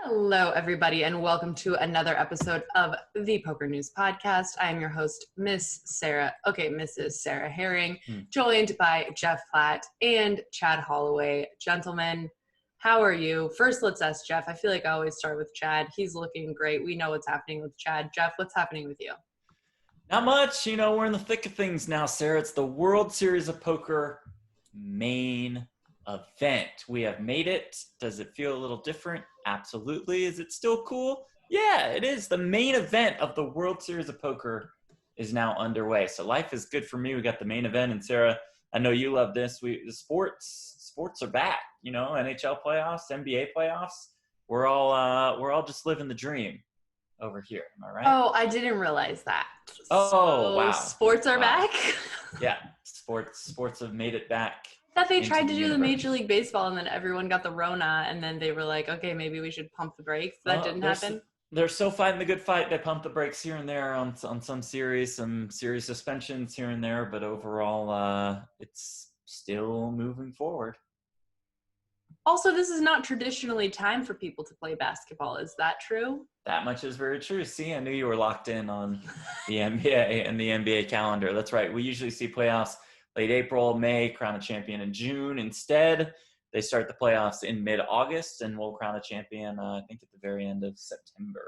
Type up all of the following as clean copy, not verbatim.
Hello, everybody, and welcome to another episode of the PokerNews podcast. I am your host, Mrs. Sarah Herring, joined by Jeff Platt and Chad Holloway. Gentlemen, how are you? First, let's ask Jeff. I feel like I always start with Chad. He's looking great. We know what's happening with Chad. Jeff, what's happening with you? Not much. We're in the thick of things now, Sarah. It's the World Series of Poker main event. We have made it. Does it feel a little different? Absolutely. Is it still cool? Yeah, it is. The main event of the World Series of Poker is now underway. So life is good for me. We got the main event, and Sarah, I know you love this. The sports are back. NHL playoffs, NBA playoffs. We're all just living the dream over here. Am I right? Oh, I didn't realize that. Oh, wow. Sports are back? Yeah, sports have made it back. I thought they tried to do the Major League Baseball and then everyone got the Rona and then they were like, okay, maybe we should pump the brakes. That didn't happen. They're still fighting the good fight. They pump the brakes here and there on some series suspensions here and there, but overall, it's still moving forward. Also, this is not traditionally time for people to play basketball. Is that true? That much is very true. See, I knew you were locked in on the NBA and the NBA calendar. That's right. We usually see playoffs late April, May, crown a champion in June. Instead, they start the playoffs in mid-August, and we'll crown a champion, I think, at the very end of September,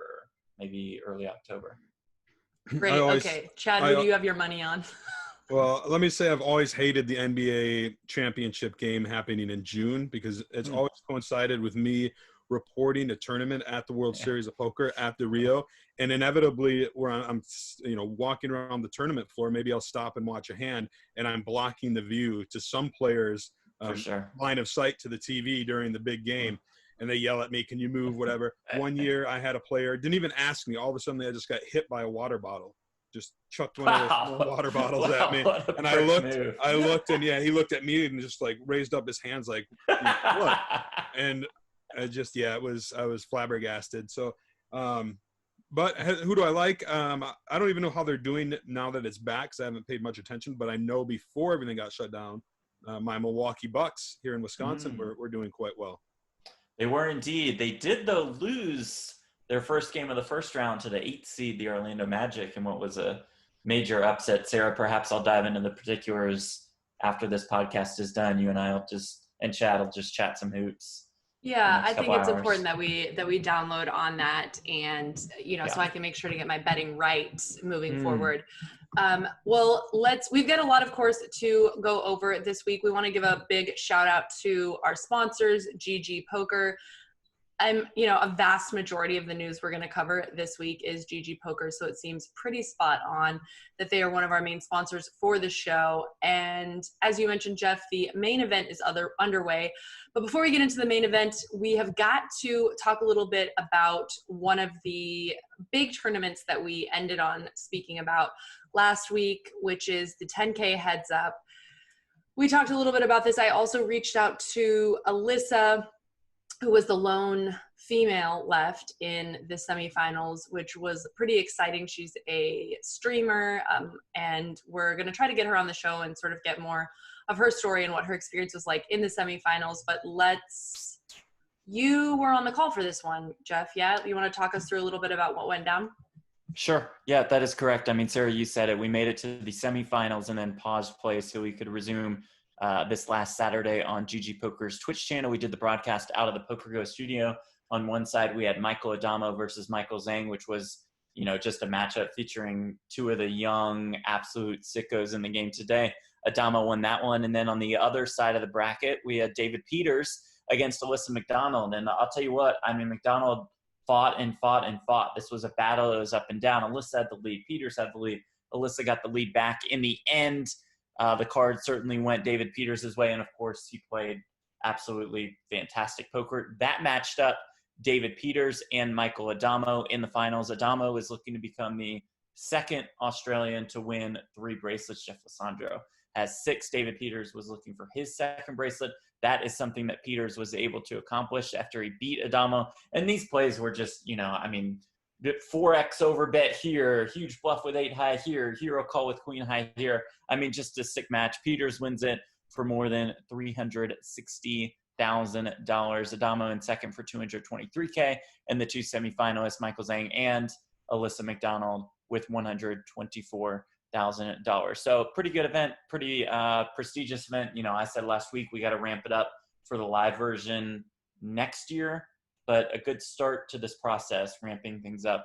maybe early October. Great. Okay. Chad, who do you have your money on? Well, let me say I've always hated the NBA championship game happening in June because it's always coincided with me reporting a tournament at the World Series of Poker at the Rio, and inevitably where I'm walking around the tournament floor, maybe I'll stop and watch a hand, and I'm blocking the view to some players' line of sight to the TV during the big game, and they yell at me, "Can you move?" Whatever. One year I had a player didn't even ask me. All of a sudden they just got hit by a water bottle. Just chucked one of those water bottles at me, and I looked, and he looked at me and just like raised up his hands like, "What?" And I was flabbergasted. So, but who do I like? I don't even know how they're doing now that it's back because I haven't paid much attention. But I know before everything got shut down, my Milwaukee Bucks here in Wisconsin were doing quite well. They were indeed. They did though lose their first game of the first round to the 8th seed, the Orlando Magic, in what was a major upset. Sarah, perhaps I'll dive into the particulars after this podcast is done. You and and Chad will just chat some hoops. Yeah, I think it's important that we download on that and, so I can make sure to get my betting right moving forward. Well, we've got a lot, of course, to go over this week. We want to give a big shout out to our sponsors, GGpoker. A vast majority of the news we're going to cover this week is GGpoker, so it seems pretty spot on that they are one of our main sponsors for the show. And as you mentioned, Jeff, the main event is underway. But before we get into the main event, we have got to talk a little bit about one of the big tournaments that we ended on speaking about last week, which is the 10K Heads Up. We talked a little bit about this. I also reached out to Alyssa, who was the lone female left in the semifinals, which was pretty exciting. She's a streamer, and we're going to try to get her on the show and sort of get more of her story and what her experience was like in the semifinals. But you were on the call for this one, Jeff, yeah? You want to talk us through a little bit about what went down? Sure. Yeah, that is correct. I mean, Sarah, you said it. We made it to the semifinals and then paused play so we could resume this last Saturday on GGpoker's Twitch channel. We did the broadcast out of the PokerGo studio. On one side, we had Michael Adamo versus Michael Zhang, which was, just a matchup featuring two of the young absolute sickos in the game today. Adamo won that one. And then on the other side of the bracket, we had David Peters against Alyssa McDonald. And I'll tell you what, McDonald fought and fought and fought. This was a battle that was up and down. Alyssa had the lead. Peters had the lead. Alyssa got the lead back. In the end, the card certainly went David Peters' way, and of course, he played absolutely fantastic poker. That matched up David Peters and Michael Adamo in the finals. Adamo is looking to become the second Australian to win 3 bracelets. Jeff Lissandro has 6. David Peters was looking for his second bracelet. That is something that Peters was able to accomplish after he beat Adamo. And these plays were just, 4x over bet here, huge bluff with 8 high here, hero call with queen high here. Just a sick match. Peters wins it for more than $360 Adamo in second for $223K, and the two semifinalists, Michael Zhang and Alyssa McDonald, with $124,000. So pretty good event, pretty prestigious event. You know, I said last week we got to ramp it up for the live version next year, but a good start to this process, ramping things up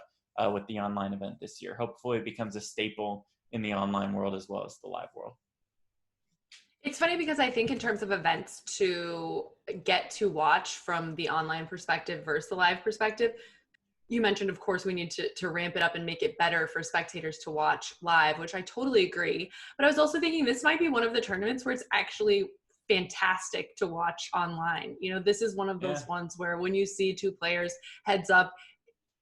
with the online event this year. Hopefully it becomes a staple in the online world as well as the live world. It's funny because I think in terms of events to get to watch from the online perspective versus the live perspective, you mentioned, of course, we need to ramp it up and make it better for spectators to watch live, which I totally agree. But I was also thinking this might be one of the tournaments where it's actually fantastic to watch online. You know, this is one of those ones where when you see two players heads up,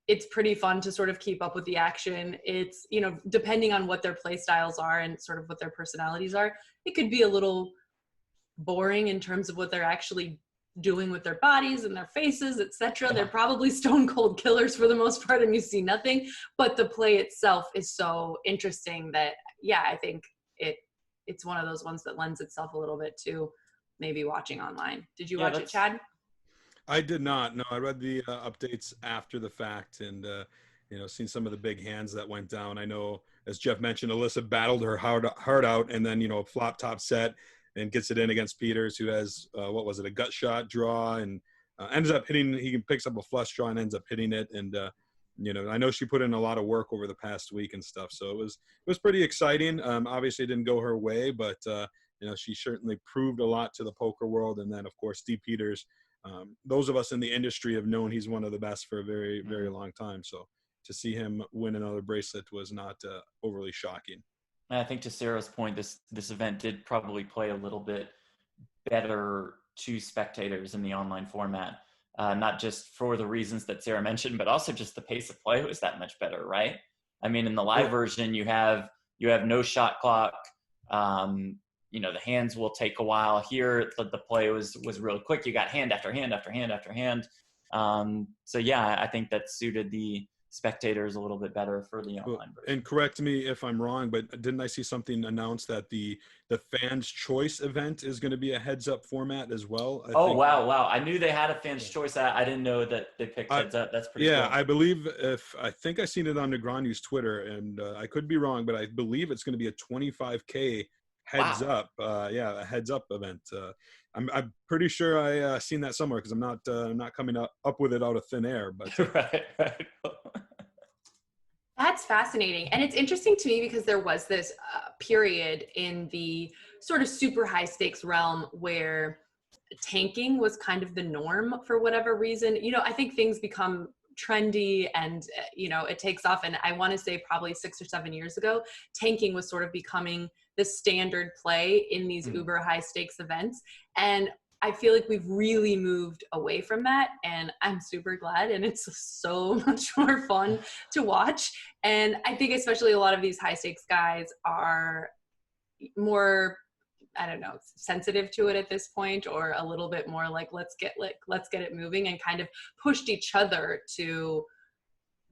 it's pretty fun to sort of keep up with the action. It's, you know, depending on what their play styles are and sort of what their personalities are, it could be a little boring in terms of what they're actually doing with their bodies and their faces, etc. They're probably stone cold killers for the most part and you see nothing, but the play itself is so interesting that, yeah, I think it's one of those ones that lends itself a little bit to maybe watching online. Did you watch it, Chad? I did not. No, I read the updates after the fact and, you know, seen some of the big hands that went down. I know, as Jeff mentioned, Alyssa battled her heart out and then, you know, flop top set and gets it in against Peters, who has, what was it, a gut shot draw, and ends up hitting, he picks up a flush draw and ends up hitting it. And, you know, I know she put in a lot of work over the past week and stuff. So it was pretty exciting. Obviously it didn't go her way, but, you know, she certainly proved a lot to the poker world. And then, of course, Steve Peters, those of us in the industry have known he's one of the best for a very, very long time. So to see him win another bracelet was not overly shocking. And I think to Sarah's point, this event did probably play a little bit better to spectators in the online format, not just for the reasons that Sarah mentioned, but also just the pace of play was that much better, right? I mean, in the live version, you have no shot clock. You know, the hands will take a while. Here, the play was really quick. You got hand after hand after hand after hand. So yeah, I think that suited the spectators a little bit better for the online version. And correct me if I'm wrong, but didn't I see something announced that the fans choice event is going to be a heads up format as well? I think. Wow. I knew they had a fans choice. I didn't know that they picked heads up. That's pretty cool. I believe I think I seen it on Negreanu's Twitter, and I could be wrong, but I believe it's going to be a 25K heads up. A heads up event. I'm pretty sure I seen that somewhere because I'm not coming up with it out of thin air, but right. That's fascinating. And it's interesting to me because there was this period in the sort of super high stakes realm where tanking was kind of the norm for whatever reason. You know, I think things become trendy and, you know, it takes off. And I want to say probably 6 or 7 years ago, tanking was sort of becoming the standard play in these uber high stakes events. And I feel like we've really moved away from that, and I'm super glad, and it's so much more fun to watch. And I think especially a lot of these high stakes guys are more, I don't know, sensitive to it at this point, or a little bit more like let's get it moving, and kind of pushed each other to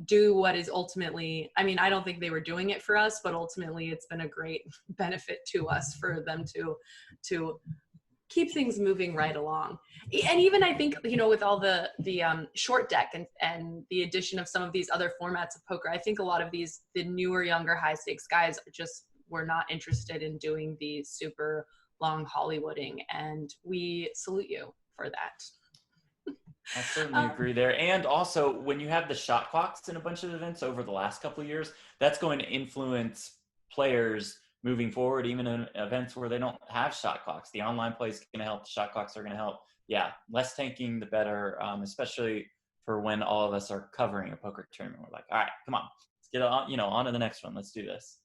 do what is ultimately, I mean, I don't think they were doing it for us, but ultimately it's been a great benefit to us for them to keep things moving right along. And even I think, you know, with all the short deck and the addition of some of these other formats of poker, I think a lot of the newer, younger high stakes guys just were not interested in doing the super long Hollywooding, and we salute you for that. I certainly agree there. And also, when you have the shot clocks in a bunch of events over the last couple of years, that's going to influence players moving forward, even in events where they don't have shot clocks. The online play is going to help. The shot clocks are going to help. Yeah, less tanking, the better, especially for when all of us are covering a poker tournament. We're like, all right, come on, let's get on to the next one. Let's do this.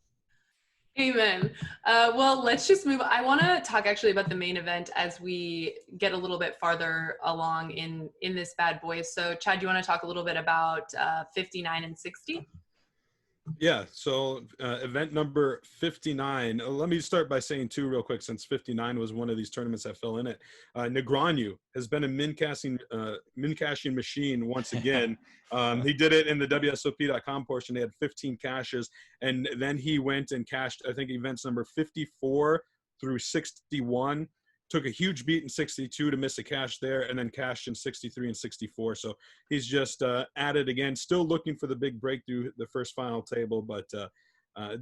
Amen. Well, let's just move. I want to talk actually about the main event as we get a little bit farther along in this bad boy. So, Chad, do you want to talk a little bit about 59 and 60? Yeah, so event number 59. Let me start by saying too, real quick, since 59 was one of these tournaments that fell in it. Negreanu has been a min cashing machine once again. He did it in the WSOP.com portion. They had 15 cashes, and then he went and cashed, I think, events number 54 through 61. took a huge beat in 62 to miss a cash there, and then cashed in 63 and 64. So he's just at it again, still looking for the big breakthrough, the first final table, but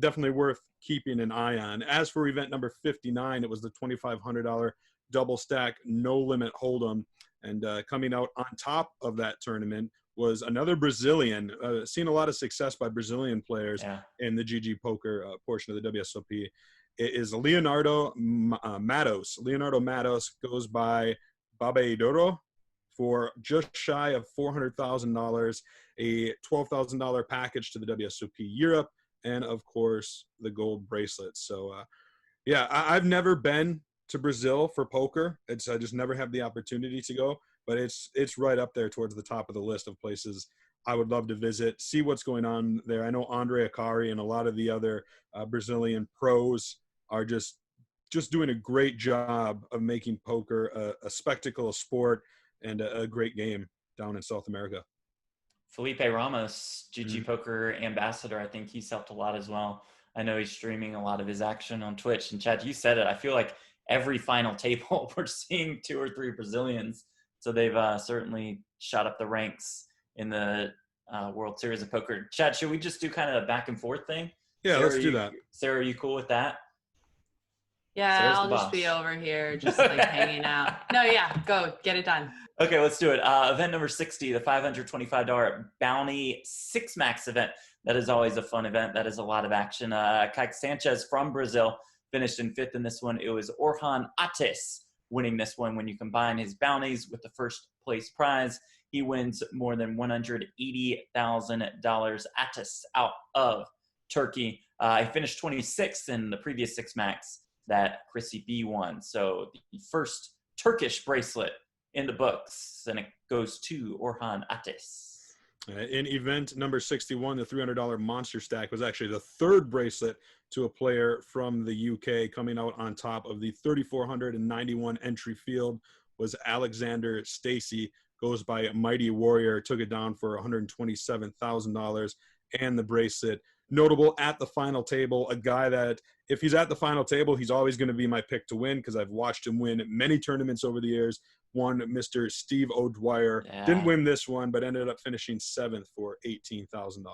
definitely worth keeping an eye on. As for event number 59, it was the $2,500 double stack no limit hold'em, and coming out on top of that tournament was another Brazilian. Seen a lot of success by Brazilian players in the GGpoker portion of the WSOP. It is Leonardo Matos. Leonardo Matos goes by Babeidoro for just shy of $400,000, a $12,000 package to the WSOP Europe, and of course the gold bracelets. So yeah, I've never been to Brazil for poker. I just never have the opportunity to go, but it's right up there towards the top of the list of places I would love to visit, see what's going on there. I know Andre Akari and a lot of the other Brazilian pros are just doing a great job of making poker a spectacle, a sport, and a great game down in South America. Felipe Ramos, GGpoker ambassador, I think he's helped a lot as well. I know he's streaming a lot of his action on Twitch. And Chad, you said it. I feel like every final table we're seeing 2 or 3 Brazilians. So they've certainly shot up the ranks in the World Series of Poker. Chad, should we just do kind of a back and forth thing? Yeah, Sarah, let's do that. Sarah, are you cool with that? Yeah, Sarah's I'll just be over here just like hanging out. No, yeah, go get it done. Okay, let's do it. Event number 60, the $525 Bounty 6-Max event. That is always a fun event. That is a lot of action. Kike Sanchez from Brazil finished in 5th in this one. It was Orhan Ates winning this one. When you combine his bounties with the first place prize, he wins more than $180,000. Ates out of Turkey. He finished 26th in the previous 6-Max that Chrissy B won. So the first Turkish bracelet in the books, and it goes to Orhan Ates. In event number 61, the $300 monster stack was actually the 3rd bracelet to a player from the UK. Coming out on top of the 3,491 entry field was Alexander Stacey, goes by Mighty Warrior, took it down for $127,000 and the bracelet. Notable at the final table, a guy that if he's at the final table, he's always going to be my pick to win because I've watched him win many tournaments over the years. One, Mr. Steve O'Dwyer. Didn't win this one, but ended up finishing 7th for $18,000.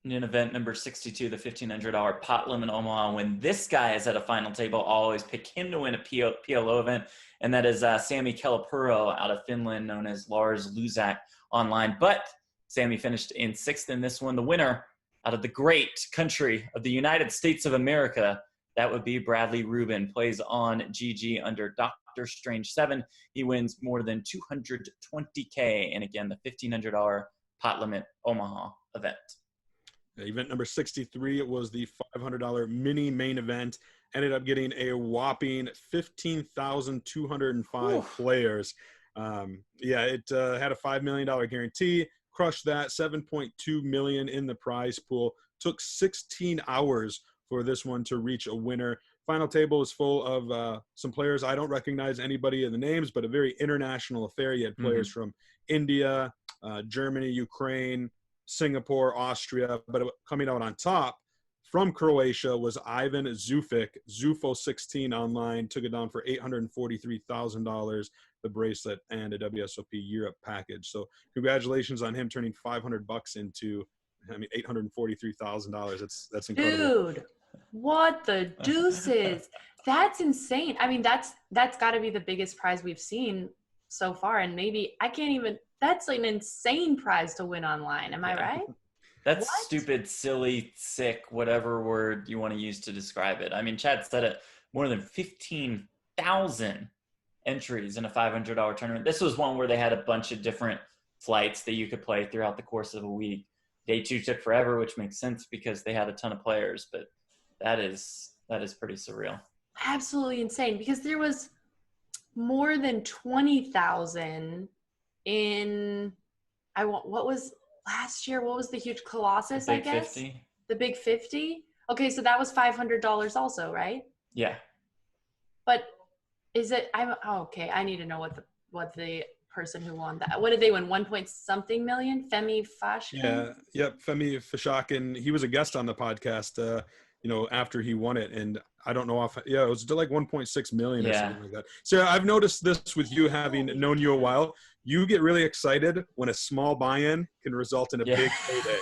In event number 62, the $1,500 pot limit Omaha. When this guy is at a final table, I'll always pick him to win a PLO event, and that is Sami Kelapuro out of Finland, known as Lars Luzak online. But Sami finished in 6th in this one. The winner out of the great country of the United States of America, that would be Bradley Rubin, plays on GG under Dr. Strange 7. He wins more than $220K, and again, the $1,500 pot limit Omaha event. Event number 63 was the $500 mini main event. Ended up getting a whopping 15,205 players. It had a $5 million guarantee. Crushed that, $7.2 million in the prize pool. Took 16 hours for this one to reach a winner. Final table is full of some players. I don't recognize anybody in the names, but a very international affair. You had players from India, Germany, Ukraine, Singapore, Austria. But coming out on top from Croatia was Ivan Zufik, Zufo16 online. Took it down for $843,000. The bracelet and a WSOP Europe package. So congratulations on him turning $500 into, $843,000. That's incredible. Dude, what the deuces? That's insane. I mean, that's got to be the biggest prize we've seen so far. And maybe that's an insane prize to win online. Am I right? That's stupid, silly, sick, whatever word you want to use to describe it. I mean, Chad said it, more than 15,000 entries in a $500 tournament. This was one where they had a bunch of different flights that you could play throughout the course of a week. Day 2 took forever, which makes sense because they had a ton of players, but that is pretty surreal. Absolutely insane, because there was more than 20,000 in what was last year? What was the huge Colossus, I guess? 50. The big 50? Okay, so that was $500 also, right? Yeah. But is it okay, I need to know what the person who won that. What did they win? 1-point-something million? Femi Fashkin? Yeah, yep. Femi Fashkin. He was a guest on the podcast. after he won it. And I don't know if, it was like 1.6 million or Yeah. something like that. So I've noticed this with you, having known you a while. You get really excited when a small buy-in can result in a big payday.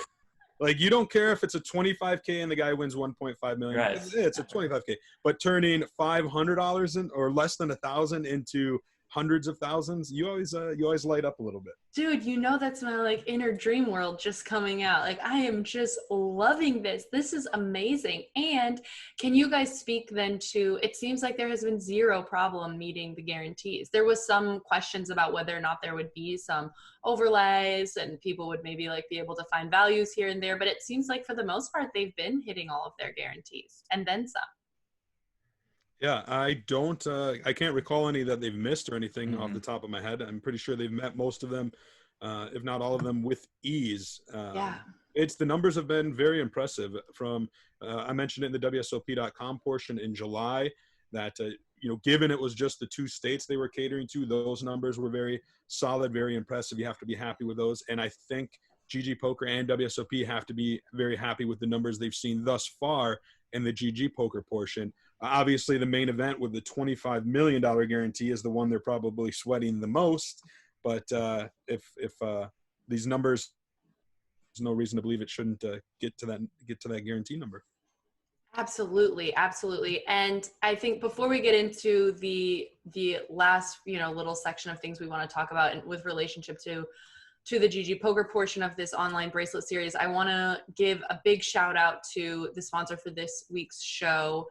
Like, you don't care if it's a 25K and the guy wins 1.5 million. Right. It's a 25K. But turning $500 in, or less than 1,000, into hundreds of thousands, you always light up a little bit. Dude, that's my like inner dream world just coming out. Like, I am just loving this. This is amazing. And can you guys speak then to, it seems like there has been zero problem meeting the guarantees. There was some questions about whether or not there would be some overlays and people would maybe like be able to find values here and there, but it seems like for the most part, they've been hitting all of their guarantees and then some. Yeah, I can't recall any that they've missed or anything off the top of my head. I'm pretty sure they've met most of them, if not all of them, with ease. The numbers have been very impressive. From, I mentioned it in the WSOP.com portion in July that, given it was just the 2 states they were catering to, those numbers were very solid, very impressive. You have to be happy with those. And I think GGpoker and WSOP have to be very happy with the numbers they've seen thus far in the GGpoker portion. Obviously, the main event with the $25 million guarantee is the one they're probably sweating the most. But if these numbers, there's no reason to believe it shouldn't get to that guarantee number. Absolutely. And I think before we get into the last little section of things we want to talk about, and with relationship to the GGpoker portion of this online bracelet series, I want to give a big shout out to the sponsor for this week's show.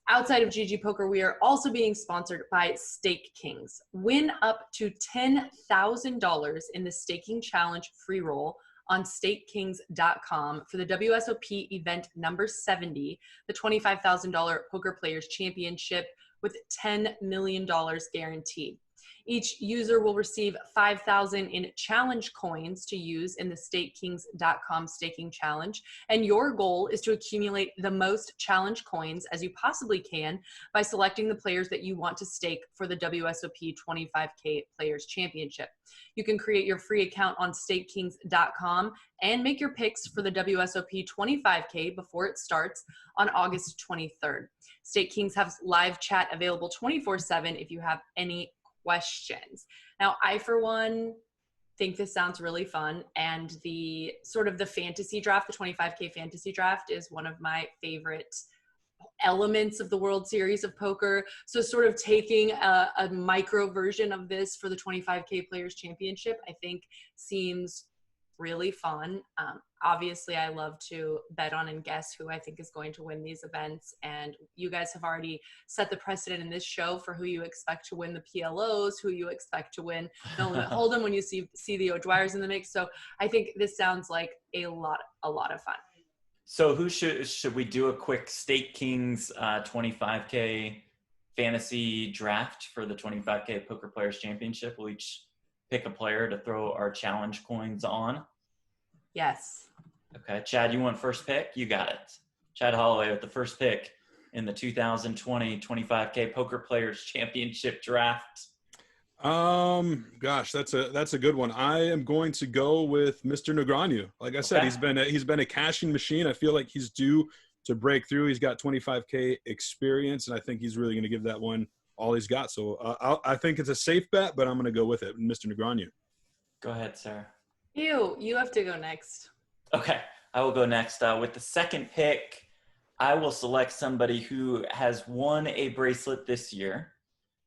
Outside of GGpoker, we are also being sponsored by Stake Kings. Win up to $10,000 in the Staking Challenge free roll on StakeKings.com for the WSOP event number 70, the $25,000 Poker Players Championship with $10 million guaranteed. Each user will receive 5,000 in challenge coins to use in the StakeKings.com staking challenge. And your goal is to accumulate the most challenge coins as you possibly can by selecting the players that you want to stake for the WSOP 25K Players Championship. You can create your free account on StakeKings.com and make your picks for the WSOP 25K before it starts on August 23rd. Stake Kings has live chat available 24/7 if you have any questions. Now, I, for one, think this sounds really fun. And the sort of the fantasy draft, the 25K fantasy draft, is one of my favorite elements of the World Series of Poker. So sort of taking a micro version of this for the 25K Players Championship, I think seems really fun. Obviously, I love to bet on and guess who I think is going to win these events. And you guys have already set the precedent in this show for who you expect to win the PLOs, who you expect to win No Limit Hold'em when you see the O'Dwyers in the mix. So I think this sounds like a lot of fun. So who should we do a quick Stake Kings 25K fantasy draft for the 25K Poker Players Championship? We'll each pick a player to throw our challenge coins on. Yes. Okay, Chad, you want first pick? You got it. Chad Holloway with the first pick in the 2020 25K Poker Players Championship draft. Gosh, that's a good one. I am going to go with Mr. Negreanu. Like I said, he's been a cashing machine. I feel like he's due to break through. He's got 25K experience, and I think he's really going to give that one all he's got. So I think it's a safe bet, but I'm going to go with it, Mr. Negreanu. Go ahead, Sarah. You have to go next. Okay, I will go next. With the second pick, I will select somebody who has won a bracelet this year,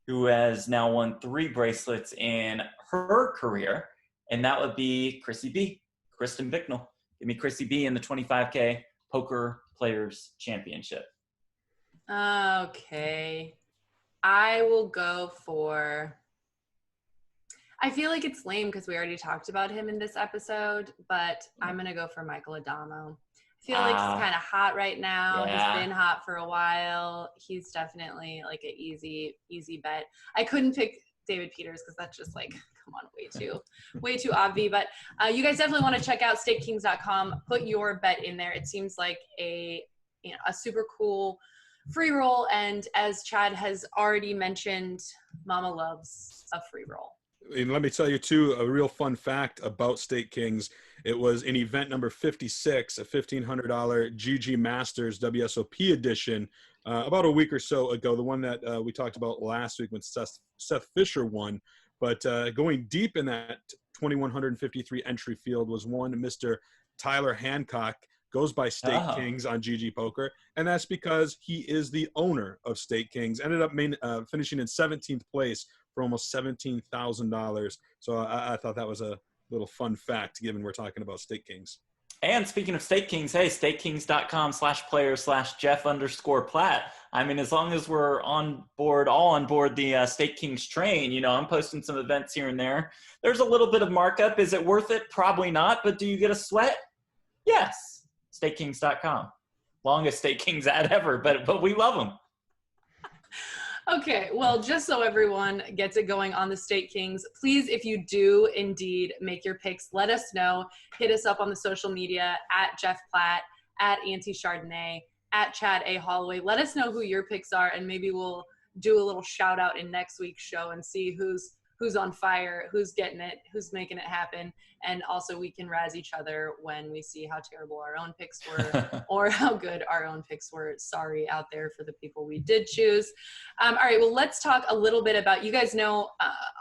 who has now won 3 bracelets in her career, and that would be Chrissy B, Kristen Bicknell. Give me Chrissy B in the 25K Poker Players Championship. Okay. I will go for... I feel like it's lame because we already talked about him in this episode, but I'm going to go for Michael Adamo. I feel like he's kind of hot right now. Yeah. He's been hot for a while. He's definitely like an easy bet. I couldn't pick David Peters because that's just like, come on, way too obvious. But you guys definitely want to check out StakeKings.com. Put your bet in there. It seems like a super cool free roll. And as Chad has already mentioned, Mama loves a free roll. And let me tell you, too, a real fun fact about State Kings. It was in event number 56, a $1,500 GG Masters WSOP edition, about a week or so ago, the one that we talked about last week when Seth Fisher won. But going deep in that 2,153 entry field was one Mr. Tyler Hancock, goes by State Kings on GGpoker, and that's because he is the owner of State Kings. Ended up finishing in 17th place for almost $17,000. So I thought that was a little fun fact, given we're talking about State Kings. And speaking of State Kings, hey, StateKings.com/player/Jeff_Platt. I mean, as long as we're all on board the State Kings train, you know, I'm posting some events here and there. There's a little bit of markup. Is it worth it? Probably not. But do you get a sweat? Yes. StateKings.com. Longest State Kings ad ever, but we love them. Okay, well, just so everyone gets it going on the State Kings, please, if you do indeed make your picks, let us know. Hit us up on the social media at Jeff Platt, at Auntie Chardonnay, at Chad A. Holloway. Let us know who your picks are, and maybe we'll do a little shout out in next week's show and see who's on fire, who's getting it, who's making it happen. And also we can razz each other when we see how terrible our own picks were or how good our own picks were. Sorry out there for the people we did choose. All right, well, let's talk a little bit about, you guys know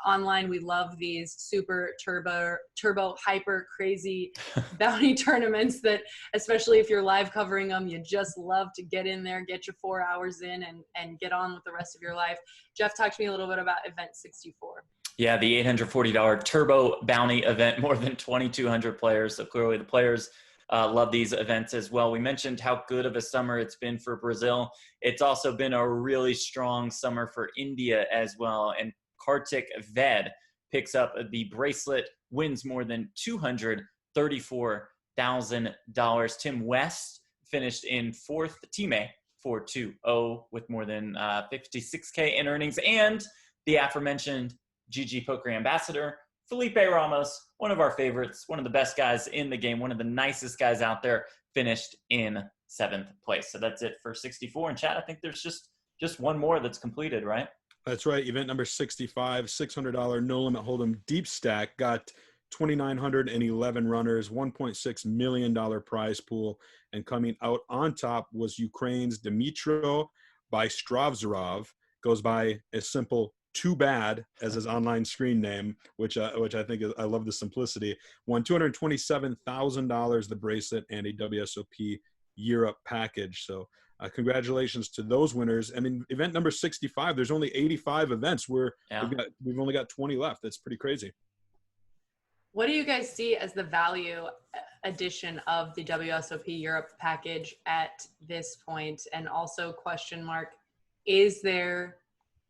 online we love these super turbo, hyper crazy bounty tournaments that, especially if you're live covering them, you just love to get in there, get your 4 hours in and get on with the rest of your life. Jeff, talk to me a little bit about Event 64. Yeah, the $840 turbo bounty event, more than 2,200 players. So clearly the players love these events as well. We mentioned how good of a summer it's been for Brazil. It's also been a really strong summer for India as well. And Kartik Ved picks up the bracelet, wins more than $234,000. Tim West finished in fourth, Team A, 4-2-0 with more than 56K in earnings. And the aforementioned GGpoker ambassador, Felipe Ramos, one of our favorites, one of the best guys in the game, one of the nicest guys out there, finished in 7th place. So that's it for 64. And Chad, I think there's just one more that's completed, right? That's right. Event number 65, $600 no limit hold'em deep stack, got 2,911 runners, $1.6 million prize pool, and coming out on top was Ukraine's Dmitro Bystrovzerov, goes by a simple Too Bad as his online screen name, which I think is, I love the simplicity. Won $227,000 the bracelet and a WSOP Europe package. So congratulations to those winners. I mean, event number 65. There's only 85 events. We've only got 20 left. That's pretty crazy. What do you guys see as the value addition of the WSOP Europe package at this point? And also question mark, is there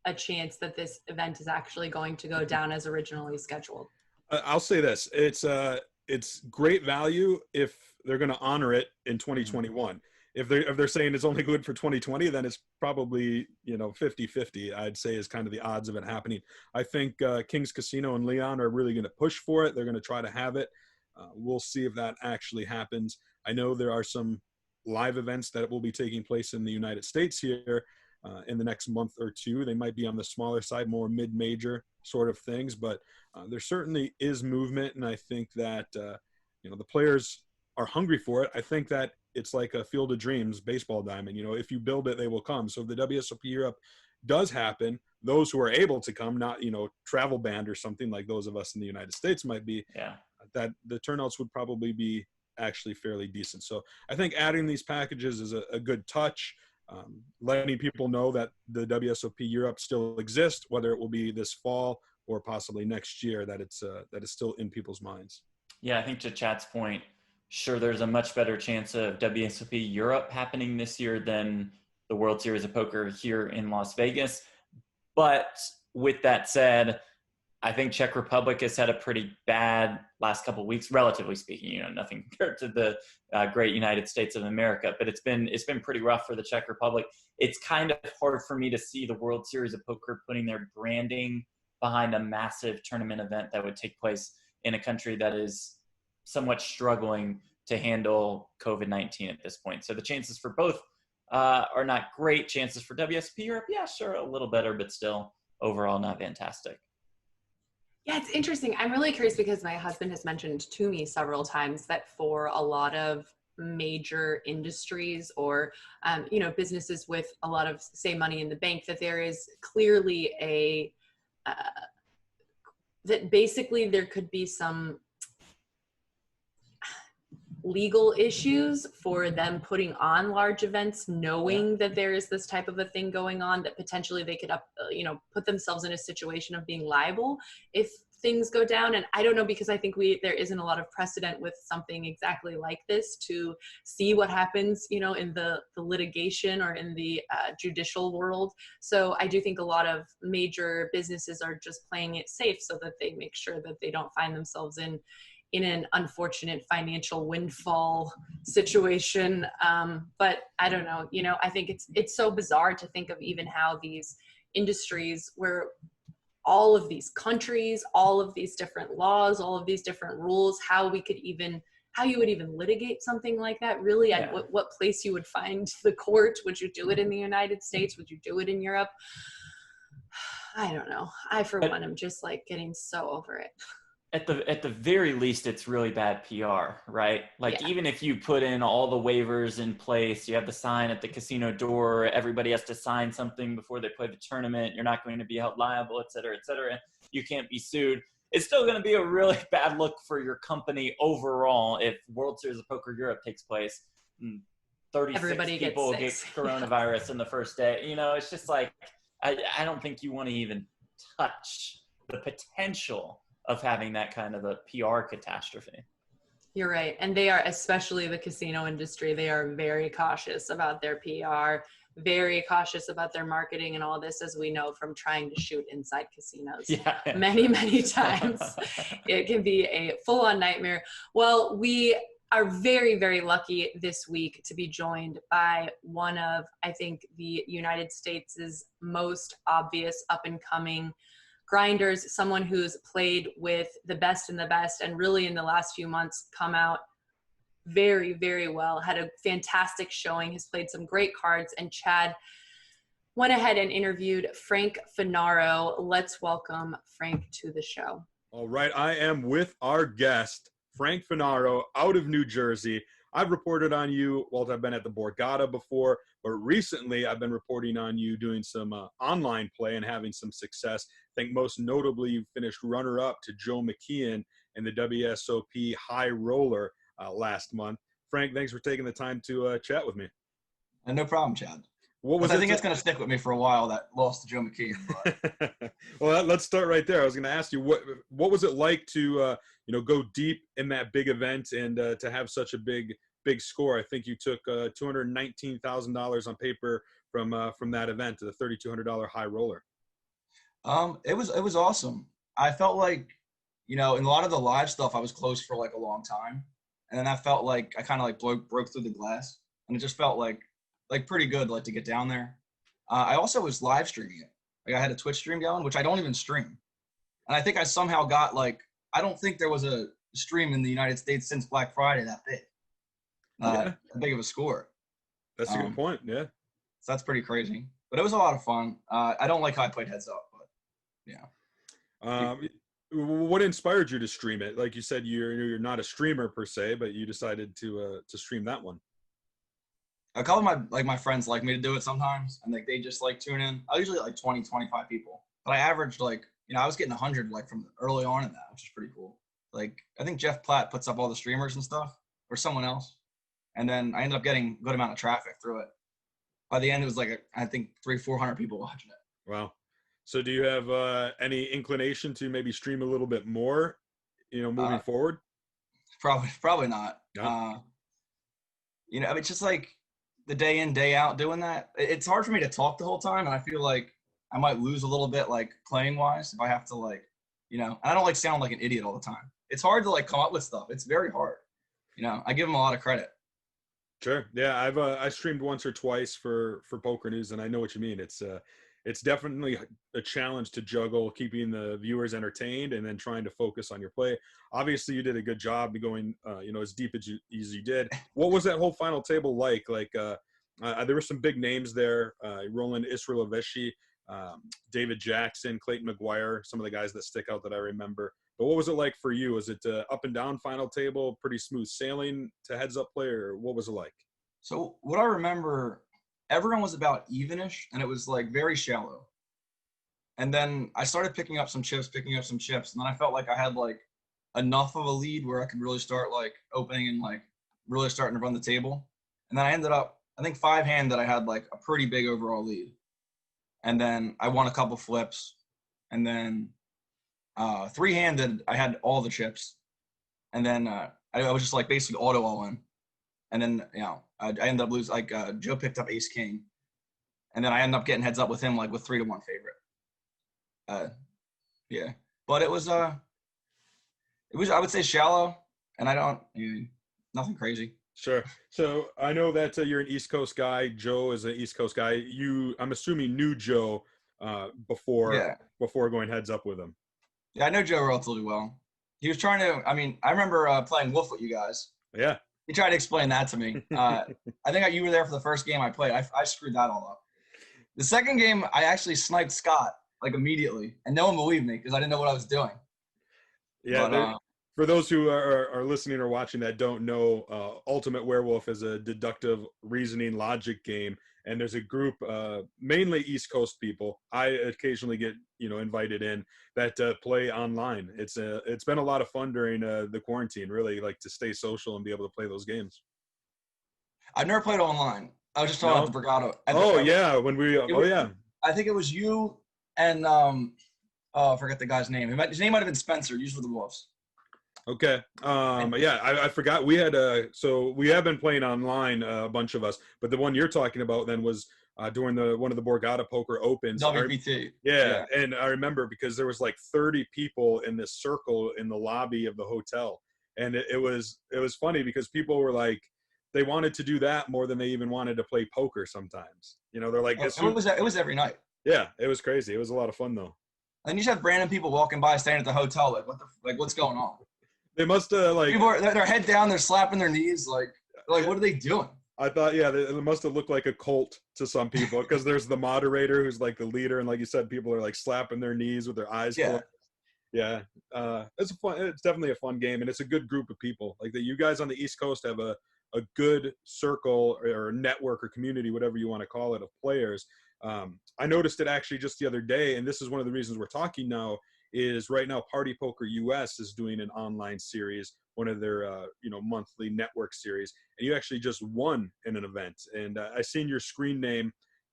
a chance that this event is actually going to go down as originally scheduled? I'll say this. It's great value if they're going to honor it in 2021. If they're saying it's only good for 2020, then it's probably, 50-50, I'd say, is kind of the odds of it happening. I think Kings Casino and Leon are really going to push for it. They're going to try to have it. We'll see if that actually happens. I know there are some live events that will be taking place in the United States here in the next month or two. They might be on the smaller side, more mid-major sort of things, but there certainly is movement, and I think that the players are hungry for it. I think that it's like a Field of Dreams baseball diamond. If you build it, they will come. So if the WSOP Europe does happen, those who are able to come, not travel banned or something like those of us in the United States might be, that the turnouts would probably be actually fairly decent. So I think adding these packages is a good touch. Letting people know that the WSOP Europe still exists, whether it will be this fall or possibly next year, that it's still in people's minds. Yeah, I think to Chad's point, sure, there's a much better chance of WSOP Europe happening this year than the World Series of Poker here in Las Vegas. But with that said, I think Czech Republic has had a pretty bad last couple of weeks, relatively speaking. Nothing compared to the great United States of America, but it's been pretty rough for the Czech Republic. It's kind of hard for me to see the World Series of Poker putting their branding behind a massive tournament event that would take place in a country that is somewhat struggling to handle COVID-19 at this point. So the chances for both are not great. Chances for WSOP Europe, yeah, sure, a little better, but still overall not fantastic. Yeah, it's interesting. I'm really curious because my husband has mentioned to me several times that for a lot of major industries or, businesses with a lot of, say, money in the bank, that there is clearly uh, that basically there could be some legal issues for them putting on large events, knowing that there is this type of a thing going on, that potentially they could put themselves in a situation of being liable if things go down. And I don't know, because I think there isn't a lot of precedent with something exactly like this to see what happens, in the litigation or in the judicial world. So I do think a lot of major businesses are just playing it safe so that they make sure that they don't find themselves in an unfortunate financial windfall situation. But I don't know, I think it's so bizarre to think of even how these industries, where all of these countries, all of these different laws, all of these different rules, how you would even litigate something like that, really. Yeah. At what place you would find the court. Would you do it in the United States? Would you do it in Europe? I don't know. I, for one, am just like getting so over it. At the very least, it's really bad PR, right? Like, even if you put in all the waivers in place, you have the sign at the casino door, everybody has to sign something before they play the tournament, you're not going to be held liable, et cetera, you can't be sued. It's still going to be a really bad look for your company overall if World Series of Poker Europe takes place. 36 people get coronavirus in the first day. It's just like, I don't think you want to even touch the potential of having that kind of a PR catastrophe. You're right. And they are, especially the casino industry, they are very cautious about their PR, very cautious about their marketing and all this, as we know from trying to shoot inside casinos many times. It can be a full-on nightmare. Well, we are very, very lucky this week to be joined by one of, I think, the United States' most obvious up-and-coming grinders, someone who's played with the best and really in the last few months come out very, very well, had a fantastic showing, has played some great cards. And Chad went ahead and interviewed Frank Funaro. Let's welcome Frank to the show. All right, I am with our guest, Frank Funaro, out of New Jersey. I've reported on you, Walt, I've been at the Borgata before, but recently I've been reporting on you doing some online play and having some success. I think most notably you finished runner-up to Joe Mckeehen in the WSOP High Roller last month. Frank, thanks for taking the time to chat with me. No problem, Chad. I think it's going to stick with me for a while, that loss to Joe Mckeehen. Well, let's start right there. I was going to ask you, what was it like to go deep in that big event and to have such a big score? I think you took $219,000 on paper from that event to the $3,200 High Roller. It was awesome. I felt like, in a lot of the live stuff, I was close for like a long time, and then I felt like I kind of like broke through the glass, and it just felt like pretty good, like, to get down there. I also was live streaming it. Like, I had a Twitch stream going, which I don't even stream, and I think I somehow got I don't think there was a stream in the United States since Black Friday that big, that big of a score. That's a good point. Yeah, so that's pretty crazy, but it was a lot of fun. I don't like how I played heads up, but yeah. What inspired you to stream it? Like you said, you're not a streamer per se, but you decided to stream that one. A couple of my friends like me to do it sometimes, and they just tune in. I usually 20, 25 people, but I averaged I was getting 100 from early on in that, which is pretty cool. I think Jeff Platt puts up all the streamers and stuff, or someone else, and then I ended up getting a good amount of traffic through it. By the end, it was I think 300-400 people watching it. Wow. So do you have any inclination to maybe stream a little bit more, moving forward? Probably not. No. It's just the day in, day out doing that. It's hard for me to talk the whole time, and I feel like I might lose a little bit playing wise if I have to and I don't sound like an idiot all the time. It's hard to come up with stuff. It's very hard. I give them a lot of credit. Sure. Yeah, I streamed once or twice for PokerNews, and I know what you mean. It's definitely a challenge to juggle keeping the viewers entertained and then trying to focus on your play. Obviously, you did a good job going, as deep as you did. What was that whole final table like? There were some big names there. Roland Israelovici David Jackson, Clayton McGuire, some of the guys that stick out that I remember. But what was it like for you? Was it up and down final table, pretty smooth sailing to heads up play, or what was it like? So what I remember, everyone was about evenish, and it was like very shallow. And then I started picking up some chips, and then I felt like I had like enough of a lead where I could really start like opening and like really starting to run the table. And then I ended up, I think 5-hand that I had like a pretty big overall lead. And then I won a couple flips. And then 3-handed, I had all the chips. And then I was just like basically auto all in. And then, you know, I ended up losing, like Joe picked up ace king. And then I ended up getting heads up with him like with 3-1 favorite. Yeah. But it was, I would say shallow. And nothing crazy. Sure. So I know that you're an East Coast guy. Joe is an East Coast guy. I'm assuming knew Joe before going heads up with him. Yeah, I know Joe relatively well. He was trying to, I remember playing Wolf with you guys. Yeah. He tried to explain that to me. I think you were there for the first game I played. I screwed that all up. The second game, I actually sniped Scott like immediately, and no one believed me because I didn't know what I was doing. Yeah. But, for those who are listening or watching that don't know, Ultimate Werewolf is a deductive reasoning logic game, and there's a group, mainly East Coast people. I occasionally get invited in that play online. It's been a lot of fun during the quarantine. Really like to stay social and be able to play those games. I've never played online. I was just talking about the Brigado. I think it was you and I forget the guy's name. His name might have been Spencer. Used for the Wolves. Okay. I forgot we had so we have been playing online, a bunch of us, but the one you're talking about then was during one of the Borgata Poker Opens. WPT. Yeah. And I remember because there was like 30 people in this circle in the lobby of the hotel. And it was funny because people were like, they wanted to do that more than they even wanted to play poker sometimes. They're like, it was every night. Yeah, it was crazy. It was a lot of fun though. And you just have random people walking by, staying at the hotel, like what's going on? They must have people are their head down, they're slapping their knees, like what are they doing? I thought, it must have looked like a cult to some people because there's the moderator who's like the leader, and like you said, people are like slapping their knees with their eyes closed. Yeah, it's definitely a fun game, and it's a good group of people. Like that, you guys on the East Coast have a good circle or network or community, whatever you want to call it, of players. I noticed it actually just the other day, and this is one of the reasons we're talking now. Is right now Party Poker US is doing an online series, one of their monthly network series, and you actually just won in an event. And I seen your screen name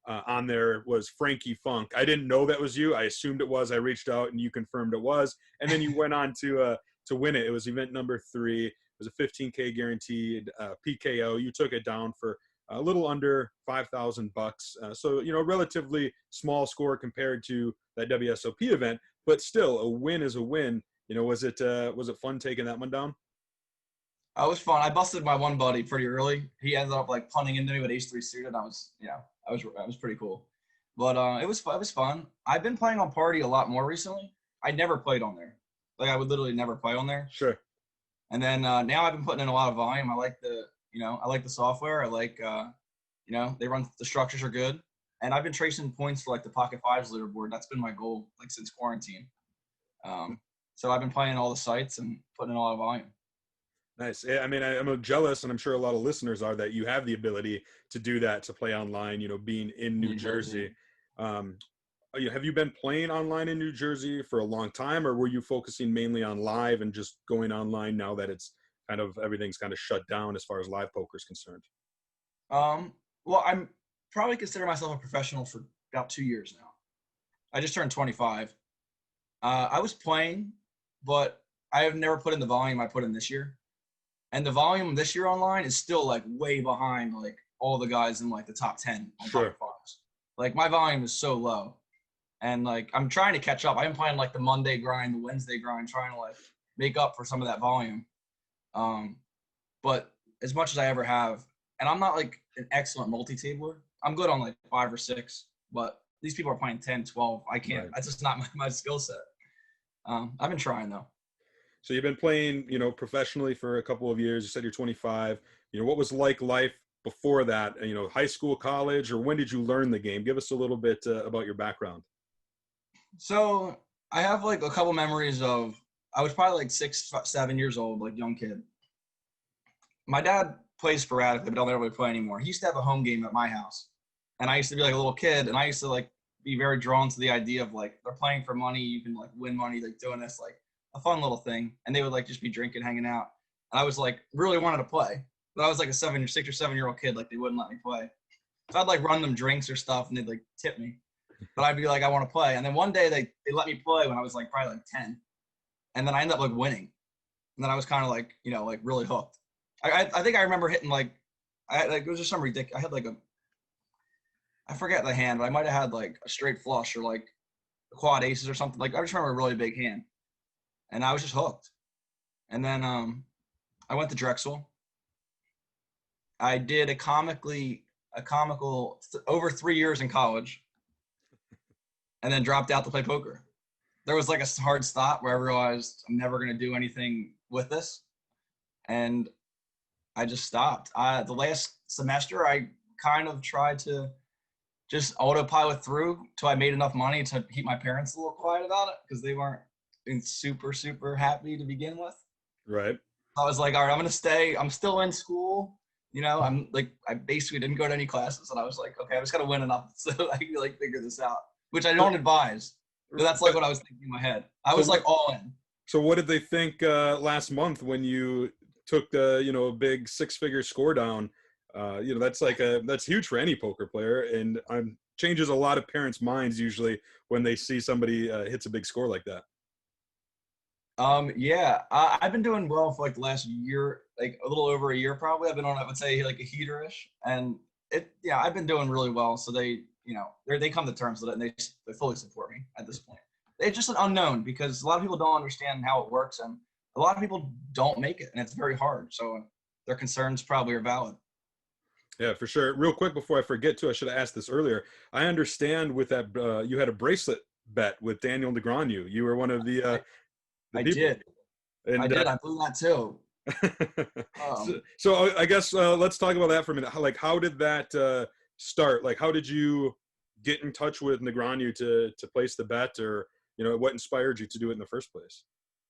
on there was Frankie Funk. I didn't know that was you. I assumed it was. I reached out and you confirmed it was, and then you went on to win it. It was event number 3. It was a $15K guaranteed PKO. You took it down for a little under $5,000. So relatively small score compared to that WSOP event. But still, a win is a win. Was it fun taking that one down? It was fun. I busted my one buddy pretty early. He ended up like punting into me with ace 3 suited. I was pretty cool. But it was fun. I've been playing on Party a lot more recently. I never played on there. Like I would literally never play on there. Sure. And then now I've been putting in a lot of volume. I like the software. I like they run, the structures are good. And I've been tracing points for like the Pocket Fives leaderboard. That's been my goal like since quarantine. So I've been playing all the sites and putting in a lot of volume. Nice. Yeah, I mean, I'm jealous, and I'm sure a lot of listeners are, that you have the ability to do that, to play online, being in New Jersey. Have you been playing online in New Jersey for a long time, or were you focusing mainly on live and just going online now that it's everything's kind of shut down as far as live poker is concerned? Well, I'm probably consider myself a professional for about 2 years now. I just turned 25. I was playing, but I have never put in the volume I put in this year. And the volume this year online is still like way behind like all the guys in like the top 10 on Poker Fives. Like my volume is so low. And like I'm trying to catch up. I've been playing like the Monday grind, the Wednesday grind, trying to like make up for some of that volume. But as much as I ever have, and I'm not like an excellent multi-tabler. I'm good on like 5 or 6, but these people are playing 10, 12. I can't. Right. That's just not my skill set. I've been trying though. So you've been playing, professionally for a couple of years. You said you're 25. What was life before that, high school, college, or when did you learn the game? Give us a little bit about your background. So I have like a couple memories of, I was probably like 6, 7 years old, like young kid. My dad plays sporadically, but I don't really play anymore. He used to have a home game at my house. And I used to be like a little kid, and I used to like be very drawn to the idea of like, they're playing for money, you can like win money, like doing this, like a fun little thing. And they would like just be drinking, hanging out. And I was like, really wanted to play. But I was like a 6 or 7 year old kid, like they wouldn't let me play. So I'd like run them drinks or stuff, and they'd like tip me. But I'd be like, I want to play. And then one day they let me play when I was like probably like 10. And then I ended up like winning. And then I was kind of like, like really hooked. I think I remember hitting like it was just some ridiculous. I had like I forget the hand, but I might have had like a straight flush or like a quad aces or something. Like I just remember a really big hand. And I was just hooked. And then I went to Drexel. I did a comical over 3 years in college, and then dropped out to play poker. There was like a hard stop where I realized I'm never going to do anything with this. And I just stopped. The last semester, I kind of tried to just autopilot through till I made enough money to keep my parents a little quiet about it, because they weren't super, super happy to begin with. Right. I was like, all right, I'm going to stay. I'm still in school. I'm like, I basically didn't go to any classes, and I was like, okay, I just got to win enough so I can like figure this out, which I don't advise. But that's like what I was thinking in my head. I was like all in. So what did they think last month when you took a big 6-figure score down? That's huge for any poker player, and changes a lot of parents' minds usually when they see somebody hits a big score like that. Yeah, I've been doing well for like the last year, like a little over a year probably. I've been on, I would say, like a heater-ish, and I've been doing really well. So they come to terms with it, and they fully support me at this point. It's just an unknown, because a lot of people don't understand how it works, and a lot of people don't make it, and it's very hard. So their concerns probably are valid. Yeah, for sure. Real quick before I forget to, I should have asked this earlier. I understand with that you had a bracelet bet with Daniel Negreanu. You were one of the I people. did. And, I did. I blew that too. So I guess let's talk about that for a minute. How did that start? Like, how did you get in touch with Negreanu to place the bet, or what inspired you to do it in the first place?